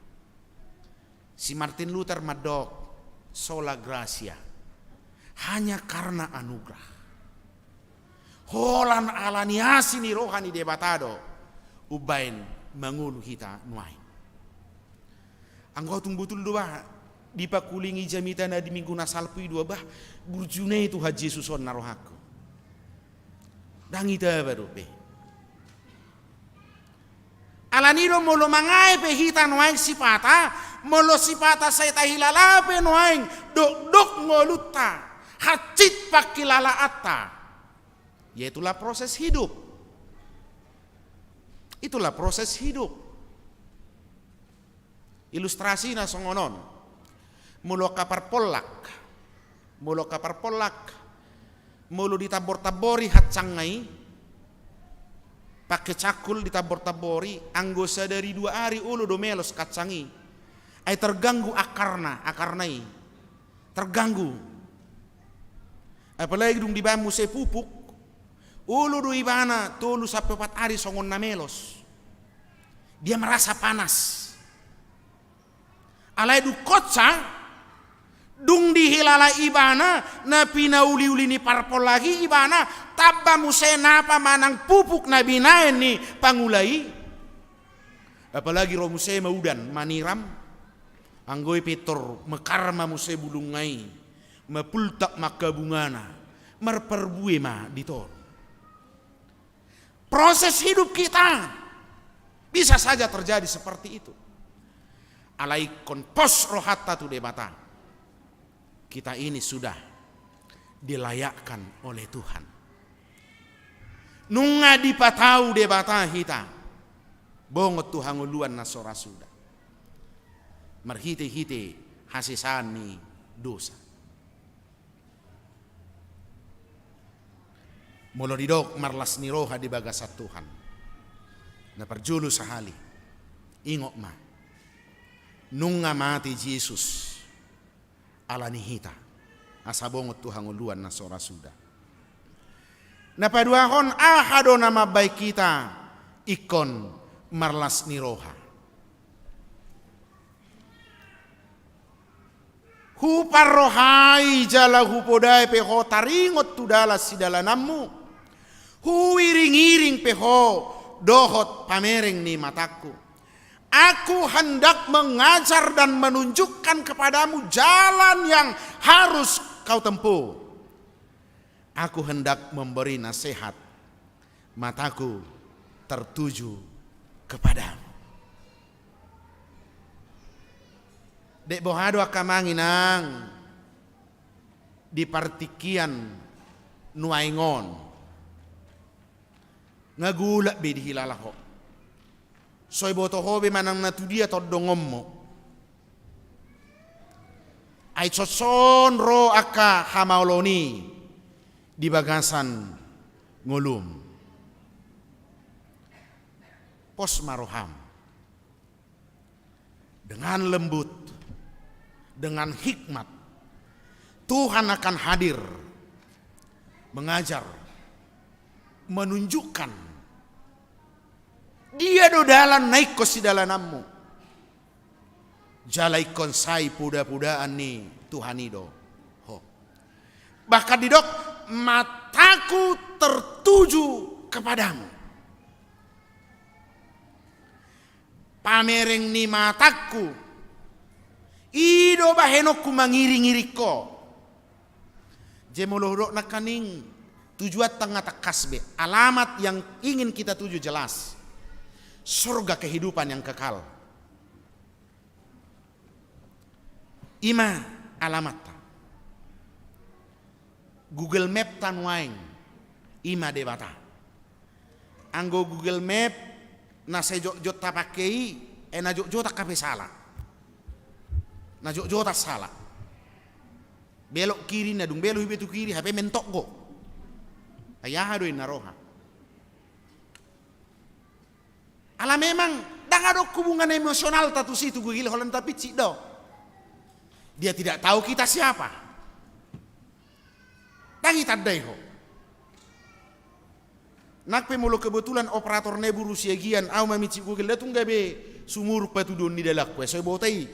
Si Martin Luther madok sola gratia. Hanya karena anugerah. Holan alaniasi ni rohani debatado ubain mangulu hita nuai. Angkau tunggu betul doa dipakulingi jamitan di minggu nasalpui dua bah burjune itu haji suson narohaku. Dangi baru be. Alanido molo mangai pe hita nuai sipata molo sipata saya tahilala pe nuai dok ngoluta hacit pakilala atta. Yaitulah proses hidup. Itulah proses hidup. Ilustrasi na songonon. Mulo kapar polak. Mulo ditabor-tabori hatsangai. Pakai cakul ditabor-tabori. Anggosa dari 2 hari ulu do melos katsangi. Ay terganggu akarnai. Terganggu. Apalagi dung di bamu se pupuk. Ulu du ibana tolu sampai 4 hari songon na melos. Dia merasa panas. Alai du kotsa dung dihilala ibana na pina uli-uli ni parpol lagi ibana tabba muse napa manang pupuk na binaen ni pangulai. Apalagi ro muse maudan maniram anggoi petor mekarma muse bulungai mapultak makabungana marperbue ma ditor. Proses hidup kita bisa saja terjadi seperti itu. Alai konpos rohatta tu debata. Kita ini sudah dilayakkan oleh Tuhan. Nunga dipatau debata hita. Bongot Tuhan uluan nasora sudah. Merhite-hite hasisani dosa. Molo didok marlas ni roha di bagasat Tuhan. Na perjulu sahali. Ingok ma. Nunga mati Yesus. Ala nihita. Asabongot Tuhan uluan na sora suda. Na paduahon ahado nama baik kita. Ikon marlas ni roha. Hupar rohai jala hupodai peho taringot tudala sidalanammu. Huiring-iring peho dohot pamereng ni mataku. Aku hendak mengajar dan menunjukkan kepadamu jalan yang harus kau tempuh. Aku hendak memberi nasihat. Mataku tertuju kepadamu. Dek bohado akamanginang di partikian nuaingon. Ngagulak be dihilala ho. Soy boto hobe manang natudia todongom mo. Ay soson ro aka hamaoloni di bagasan ngulum. Pos maroham. Dengan lembut, dengan hikmat, Tuhan akan hadir mengajar, menunjukkan. Dia do dalan naik ko si dalanammu. Jalai konsai puda-pudaan ni Tuhan ido. Ho. Bahkan didok mataku tertuju kepadamu. Pamereng ni mataku. Ido bahenokku mangiri-ngiri ko. Jemolohdo nakaning tujuan tengah takasbe. Alamat yang ingin kita tuju jelas. Surga kehidupan yang kekal. Ima alamat. Google Map tanwaing. Ima debata. Anggo Google Map nase jot tapakei ena jot kape salah. Na jot salah. Belok kiri na dung belok hibetu kiri hape mentok go. Ayah hadoin naroha. Ala memang dang ada hubungan emosional tatu situ gue gila holan tapi cido. Dia tidak tahu kita siapa. Dangi tadai ho. Nak pemulo kebetulan operator nebu Rusia gian au mamici gue gila tung gabe sumur patu don di dalak kue so botai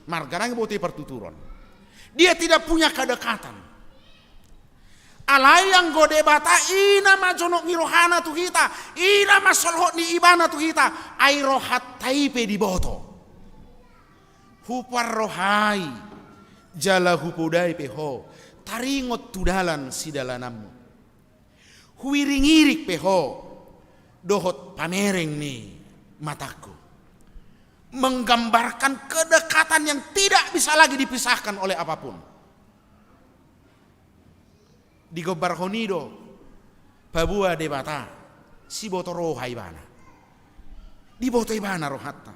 margarang botai pertuturon. Dia tidak punya kedekatan. Alayang gode bata ina majonok ni rohana tu kita, ina masolhot ni ibana tu kita, ai rohat taipe di boto. Hupar rohai jala hupodai peho, taringot tudalan sidalanammu. Huiringirik peho, dohot pamereng ni mataku. Menggambarkan kedekatan yang tidak bisa lagi dipisahkan oleh apapun. Di gobar honido pabua debata si boto roha ibana di boto ibana rohatta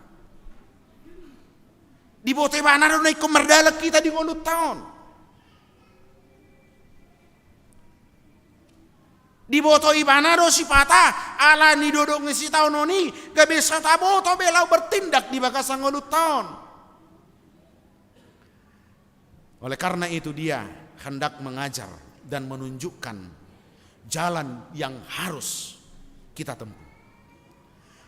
di boto ibana ro naik komerdala kita di ngolut tahun di boto ibana ro si pata ala ni dodok ngisi tahun noni gak bisa taboto belau bertindak di bakasang ngolut tahun Oleh karena itu dia hendak mengajar dan menunjukkan jalan yang harus kita tempuh.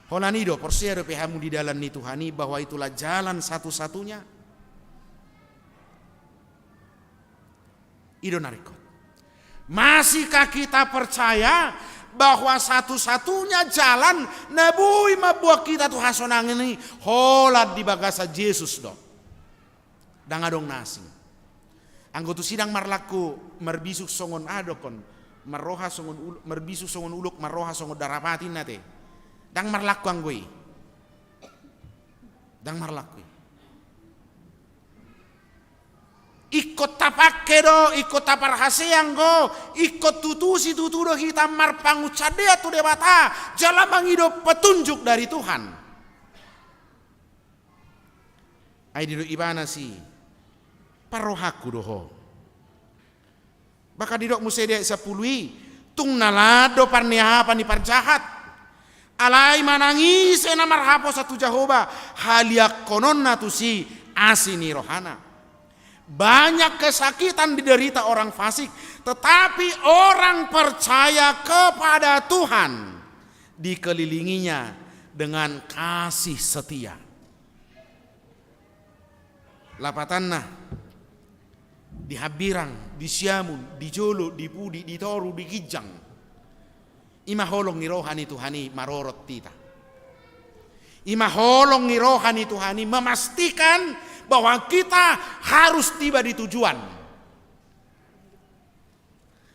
Holanido persia pehamu di dalam ni Tuhani bahwa itulah jalan satu-satunya. Ido narikot. Masihkah kita percaya bahwa satu-satunya jalan nabui mabuah kita tuh hasonang ini holat di bagasa Yesus do. Dangadong nasi. Anggotu sidang marlaku merbisuk songon adokon maroha songon merbisuk songon uluk maroha songon darapatin nate. Dang marlaku anggoi. Dang marlaku. Ikut tapake do, ikut taparhaseang go, ikut tutusi tutudo kita marpangu cadea tu debata, jalan hidup petunjuk dari Tuhan. Aidido ibana si parohaku doho. Baka didok musede sepului, tung nalado parneha pani parjahat. Alai manangis ena marhapo satu Jehovah, haliak konon natusi asini rohana. Banyak kesakitan diderita orang fasik, tetapi orang percaya kepada Tuhan dikelilinginya dengan kasih setia. Lapatanna di Habirang, di Siamun, di Jolo, di Pudi, di Toru, di Kijang. Ima holong ni rohani Tuhani marorot tita. Ima holong ni rohani Tuhani memastikan bahwa kita harus tiba di tujuan.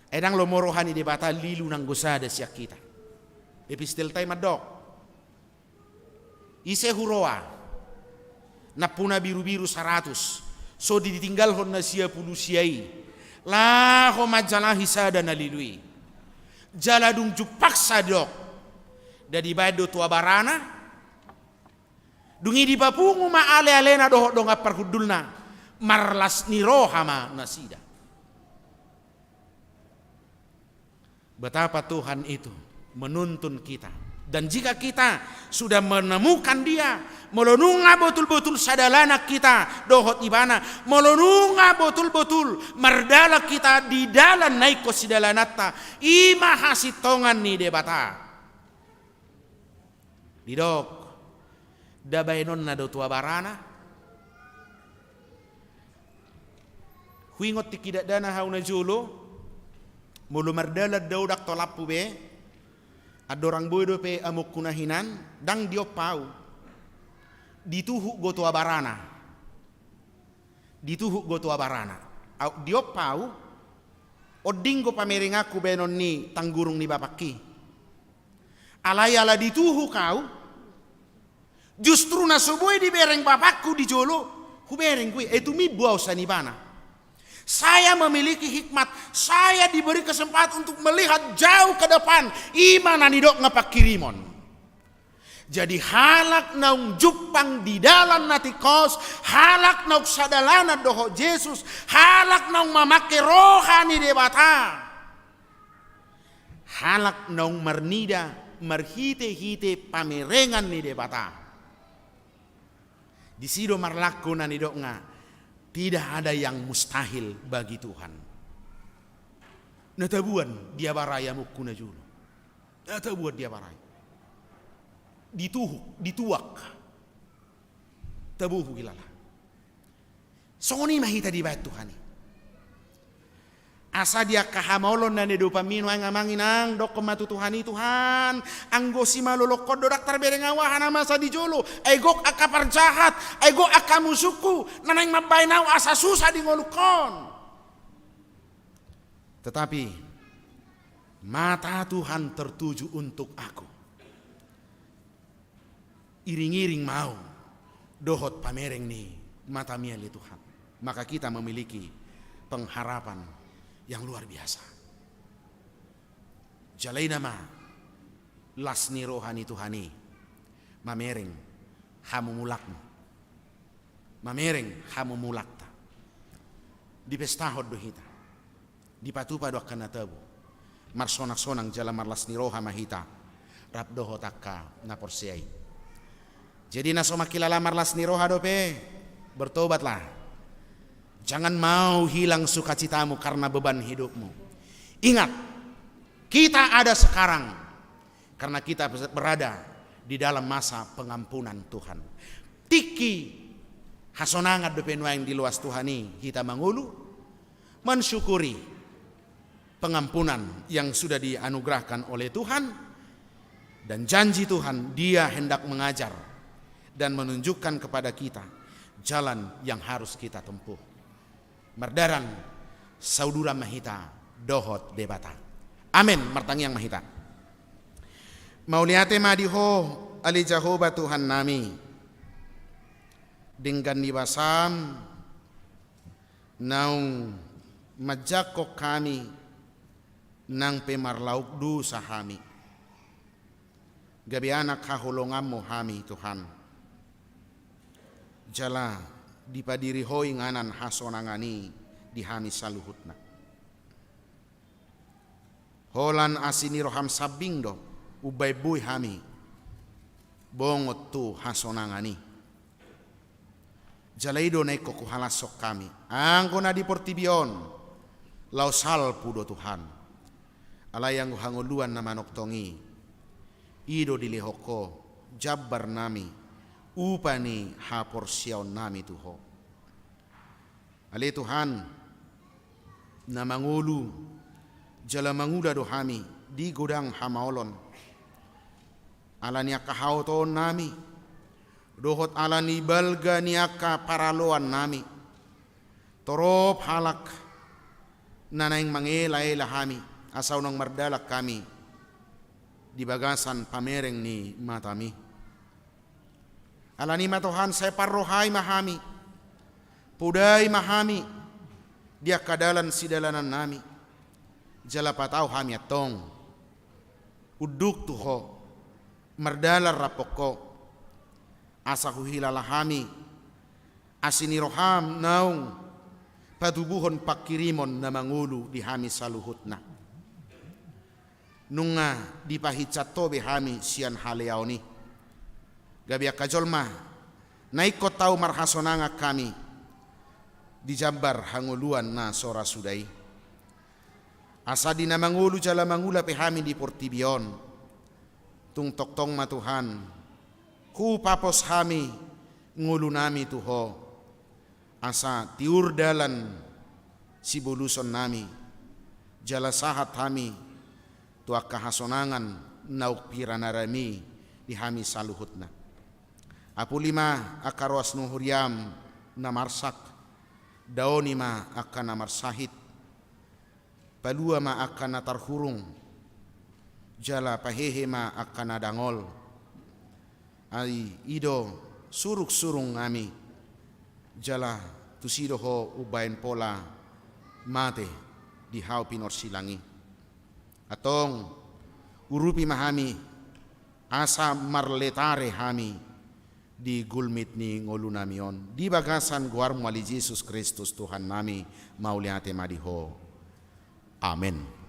Edang lo morohani debata lilu nang gosada siak kita. Epistel tay madok. Ise huroa. Napuna biru-biru 100. So ditinggal hon na siya pulu siyai. Laho majalah hisada na lilui. Jaladung jupaksa dok. Dadi bado tua barana. Dungi di papungu ma ale-alena doho donga parhudulna marlas ni rohama nasida. Betapa Tuhan itu menuntun kita. Dan jika kita sudah menemukan dia, melonunga betul-betul sadalana kita dohot ibana, melonunga betul-betul mardala kita di dalam naik kosidalanata, ima hasitongan ni debata. Didok dabainon na do tua barana huingot tikidak dana hauna jolo mulu mardala daudak tolapu be adorang bodo pe amuk kunahinan dang diopau dituhuk go tua barana au diopau odinggo pameringaku benon ni tanggurung ni bapaki alay-ala dituhuk kau. Justru nasuboy di bereng bapakku di Jolo, hubereng gue, itu mi buau sanibana. Saya memiliki hikmat, saya diberi kesempatan untuk melihat jauh ke depan. Imana nidok ngapakirimon. Jadi halak naung jupang di dalam nati kos, halak naung sadalana doho Yesus, halak naung mamake rohani debata. Halak naung mernida, merhite-hite pamerengan ni debata. Di sido marlaku na nidok nga, tidak ada yang mustahil bagi Tuhan. Natabuan dia baraya mukuna julo. Natabuan dia baraya. Dituak. Tabuhu gilala. Songoni mahita di bayat Tuhani. Asa dia kahamolon na ni dopamino ang amanginang dokomatu Tuhani Tuhan anggo si malolokod do daktar berengawahan masa di Jolo egok aka parjahat egok aka musuku nanang mabainaw asa susah di ngolukon. Tetapi mata Tuhan tertuju untuk aku. Iring-iring mau dohot pamereng ni mata miali Tuhan. Maka kita memiliki pengharapan yang luar biasa. Jalai nama lasni rohani Tuhani mamereng hamu mulakmu. Mamereng hamu mulakta. Di pestahod dohita. Di patupa do kana tabu. Marsonak-sonang jala marlasni roha mahita. Rap doho takka na porsiai. Jadi naso makilala marlasni roha dope bertobatlah. Jangan mau hilang sukacitamu karena beban hidupmu. Ingat, kita ada sekarang karena kita berada di dalam masa pengampunan Tuhan. Tiki hasonangat bepenuaing di luas Tuhani, kita mangulu mensyukuri pengampunan yang sudah dianugerahkan oleh Tuhan, dan janji Tuhan Dia hendak mengajar dan menunjukkan kepada kita jalan yang harus kita tempuh. Merdarang saudara mahita dohot debata. Amin. Martang yang mahita. Mauliate madiho ali Jehovah Tuhan nami. Dengan dibasam naung majako kami nang pemarlauk du sahami. Gabi anak kahulonganmu hami Tuhan. Jala dipadiri hoi nganan hasonangani di hami saluhutna. Holan asini roham sabing do ubay buy hami bongot tu hasonangani. Jalaido neko kuhalasok kami angko na di portibion lau salpu do Tuhan alayang hanguluan na manok tongi ido dilihoko jabbar nami upani hapor siaon nami tuho. Ale Tuhan na mangulu jala manguda do hami di godang hamaolon ala niaka hauton nami dohot ala ni balga niaka paraloan nami torop halak nanaing mangela-ela hami asaw nang mardalak kami di bagasan pamereng ni matami. Alani matohan saya parrohai mahami, pudai mahami, dia kadalan sidalanan nami, jala patau hami atong, uduk tuho, merdalar rapoko, asahu hilala hami, asini roham naung, patubuhon pakirimon na mangulu di hami saluhutna. Nunga dipahicatobe hami sian haleaoni. Gabi akajolma naikot tau marhasonanga kami di Jambar hanguluan na sora sudai. Asadi na mangulu jala mangula pehami di portibion. Tung toktong matuhan ku papos hami ngulu nami tuho. Asa tiur dalan si buluson nami jala sahat hami tuak kahasonangan nauk piranarami di hami saluhutna. Apu lima akaros nuhuriam namarsak daoni ma akan namarsahit palua ma akan natarhurung jala pahehe ma akan nadangol ai ido suruk-surung ngami jala tusido ho ubain pola mate di hau pinor silangi atong urupi mahami asa marletare hami di gulmit ni ngolu namion di bagasan guar muali Yesus Kristus Tuhan nami mauliate madiho. Amin.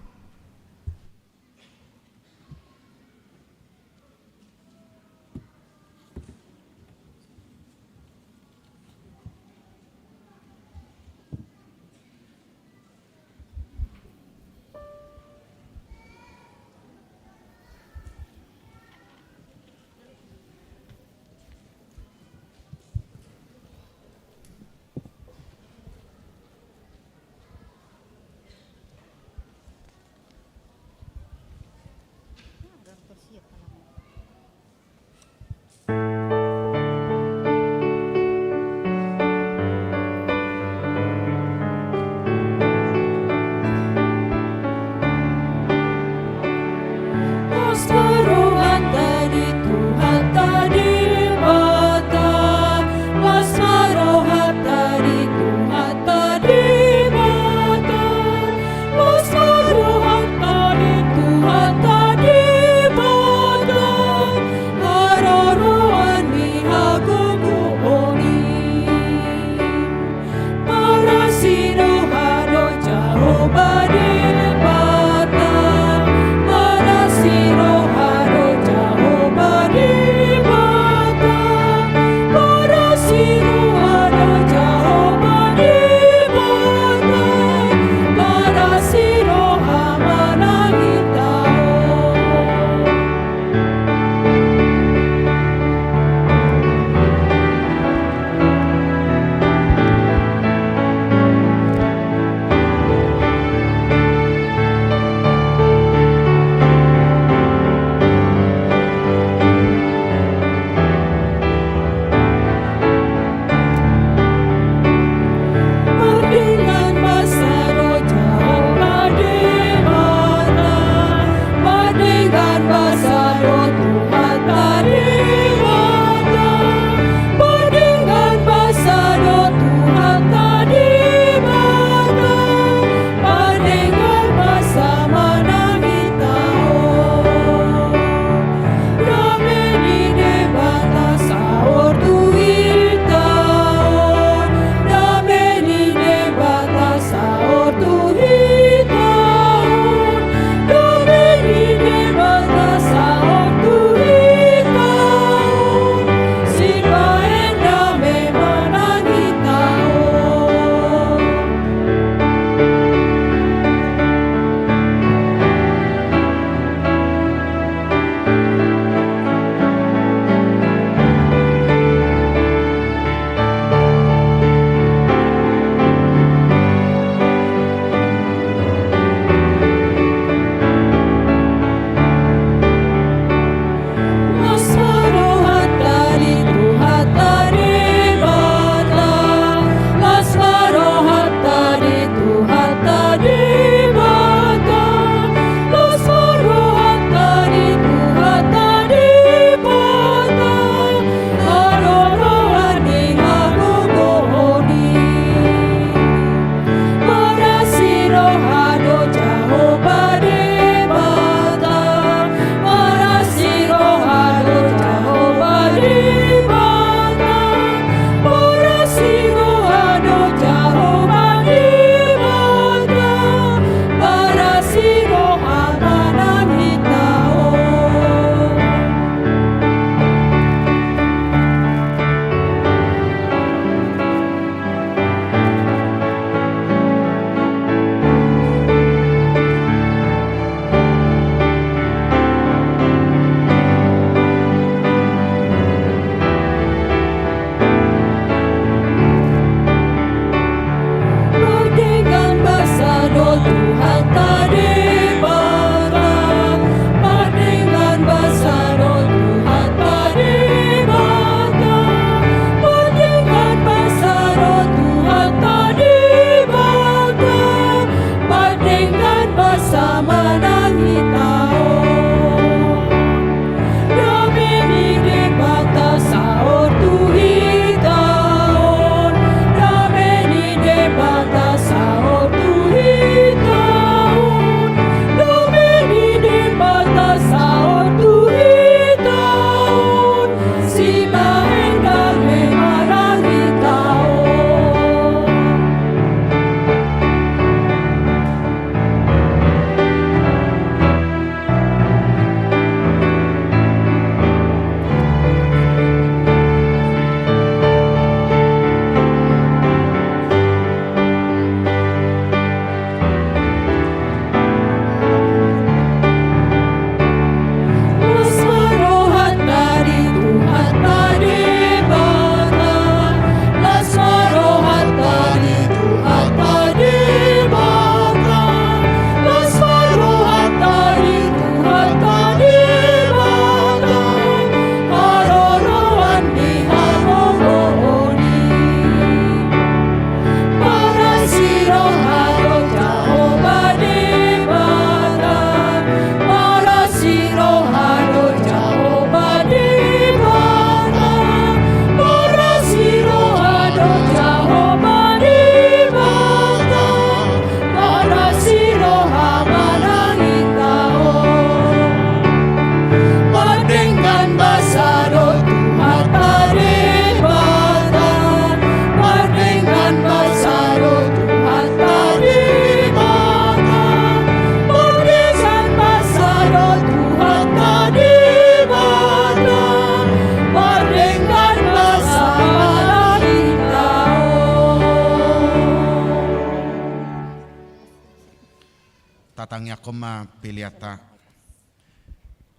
tatangnya koma piliata.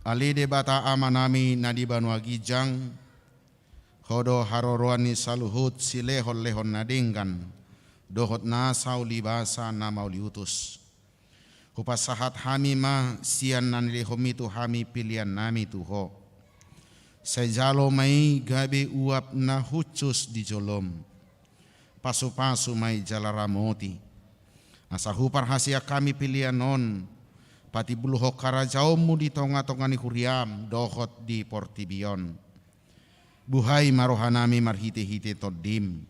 Ali debata amanami nadi banua gijang, hodo haroroani saluhut silehon-lehon nadinggan, dohot na sauli basa na mauli utus. Hupasahat hami ma sian nan lehomitu hami pilihan nami tuho. Sejalo mai gabe uap na hucus di jolom. Pasu-pasu mai jalaramoti. Asahu parhasia kami pilihan non. Pati buluho karajaumu di tonga-tongani huriam dohot di portibion. Buhai marohanami marhite-hite todim.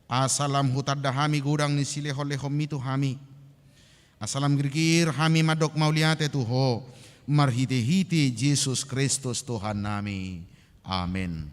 Asalam hutadahami gudang ni silehol-lehom itu hami. Asalam girgir hami madok mauliate tuho. Marhite-hite Yesus Kristus Tuhan nami. Amin.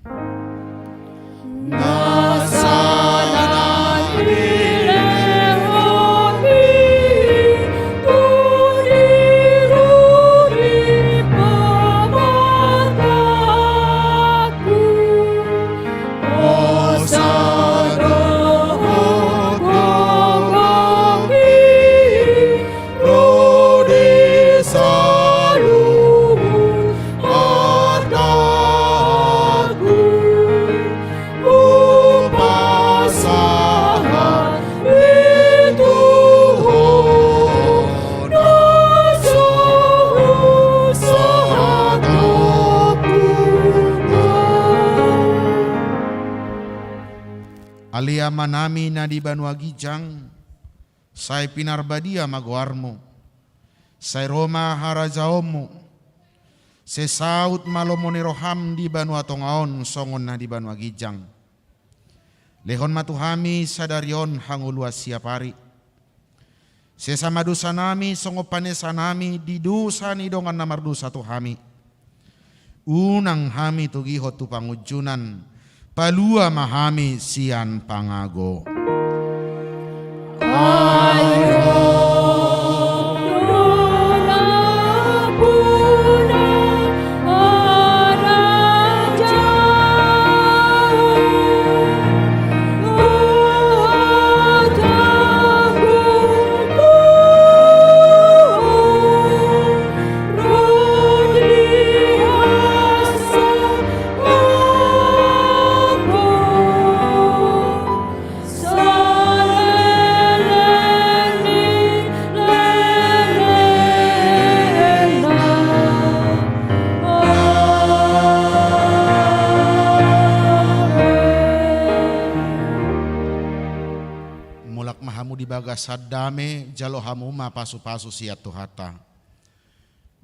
Alia manami na di banua gijang, say pinarbadia maguarmo, say Roma harajaomu, se saut malomoni roham di banua tongaon songon na di banua gijang. Lehon matuhami sadarion hangulua siapari. Se sama dosa nami songopane sanami di dosa ni dongan namar dosa tuhami. Unang hami tugihot tu pangujunan. Palua mahami sian pangago. Sadame jalo hamuma pasu-pasu siat tuhata.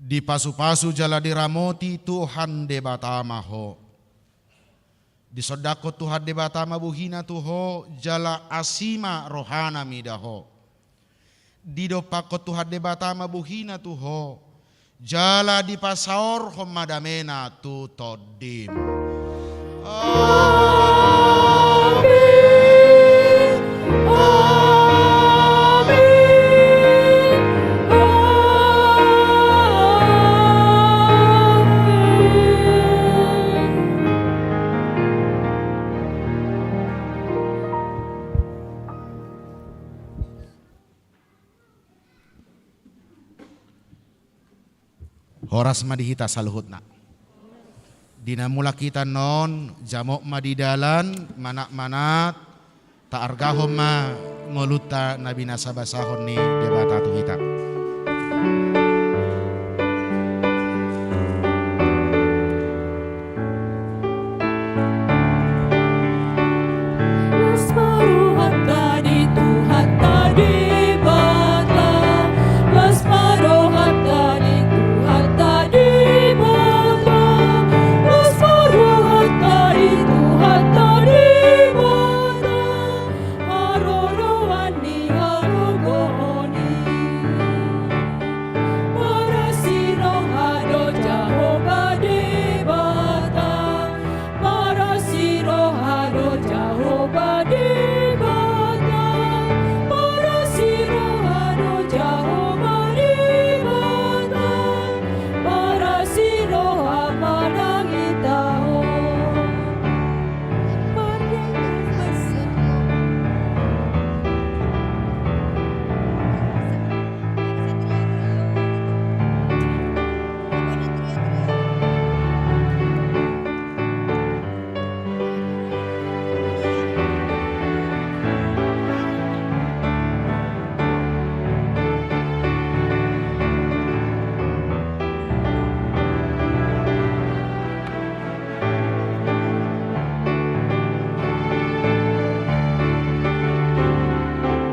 Di pasu-pasu jala diramoti Tuhan debatama ho. Di sodako Tuhan debatama buhina tuho jala asima rohana midaho. Di dopako Tuhan debatama buhina tuho jala di pasaor homadamena tu todim. Horas madihita saluhutna. Dina mula kita non jamok madidalan manak-manak ta argahom ma ngoluta nabi nasabasahon ni debata tu kita.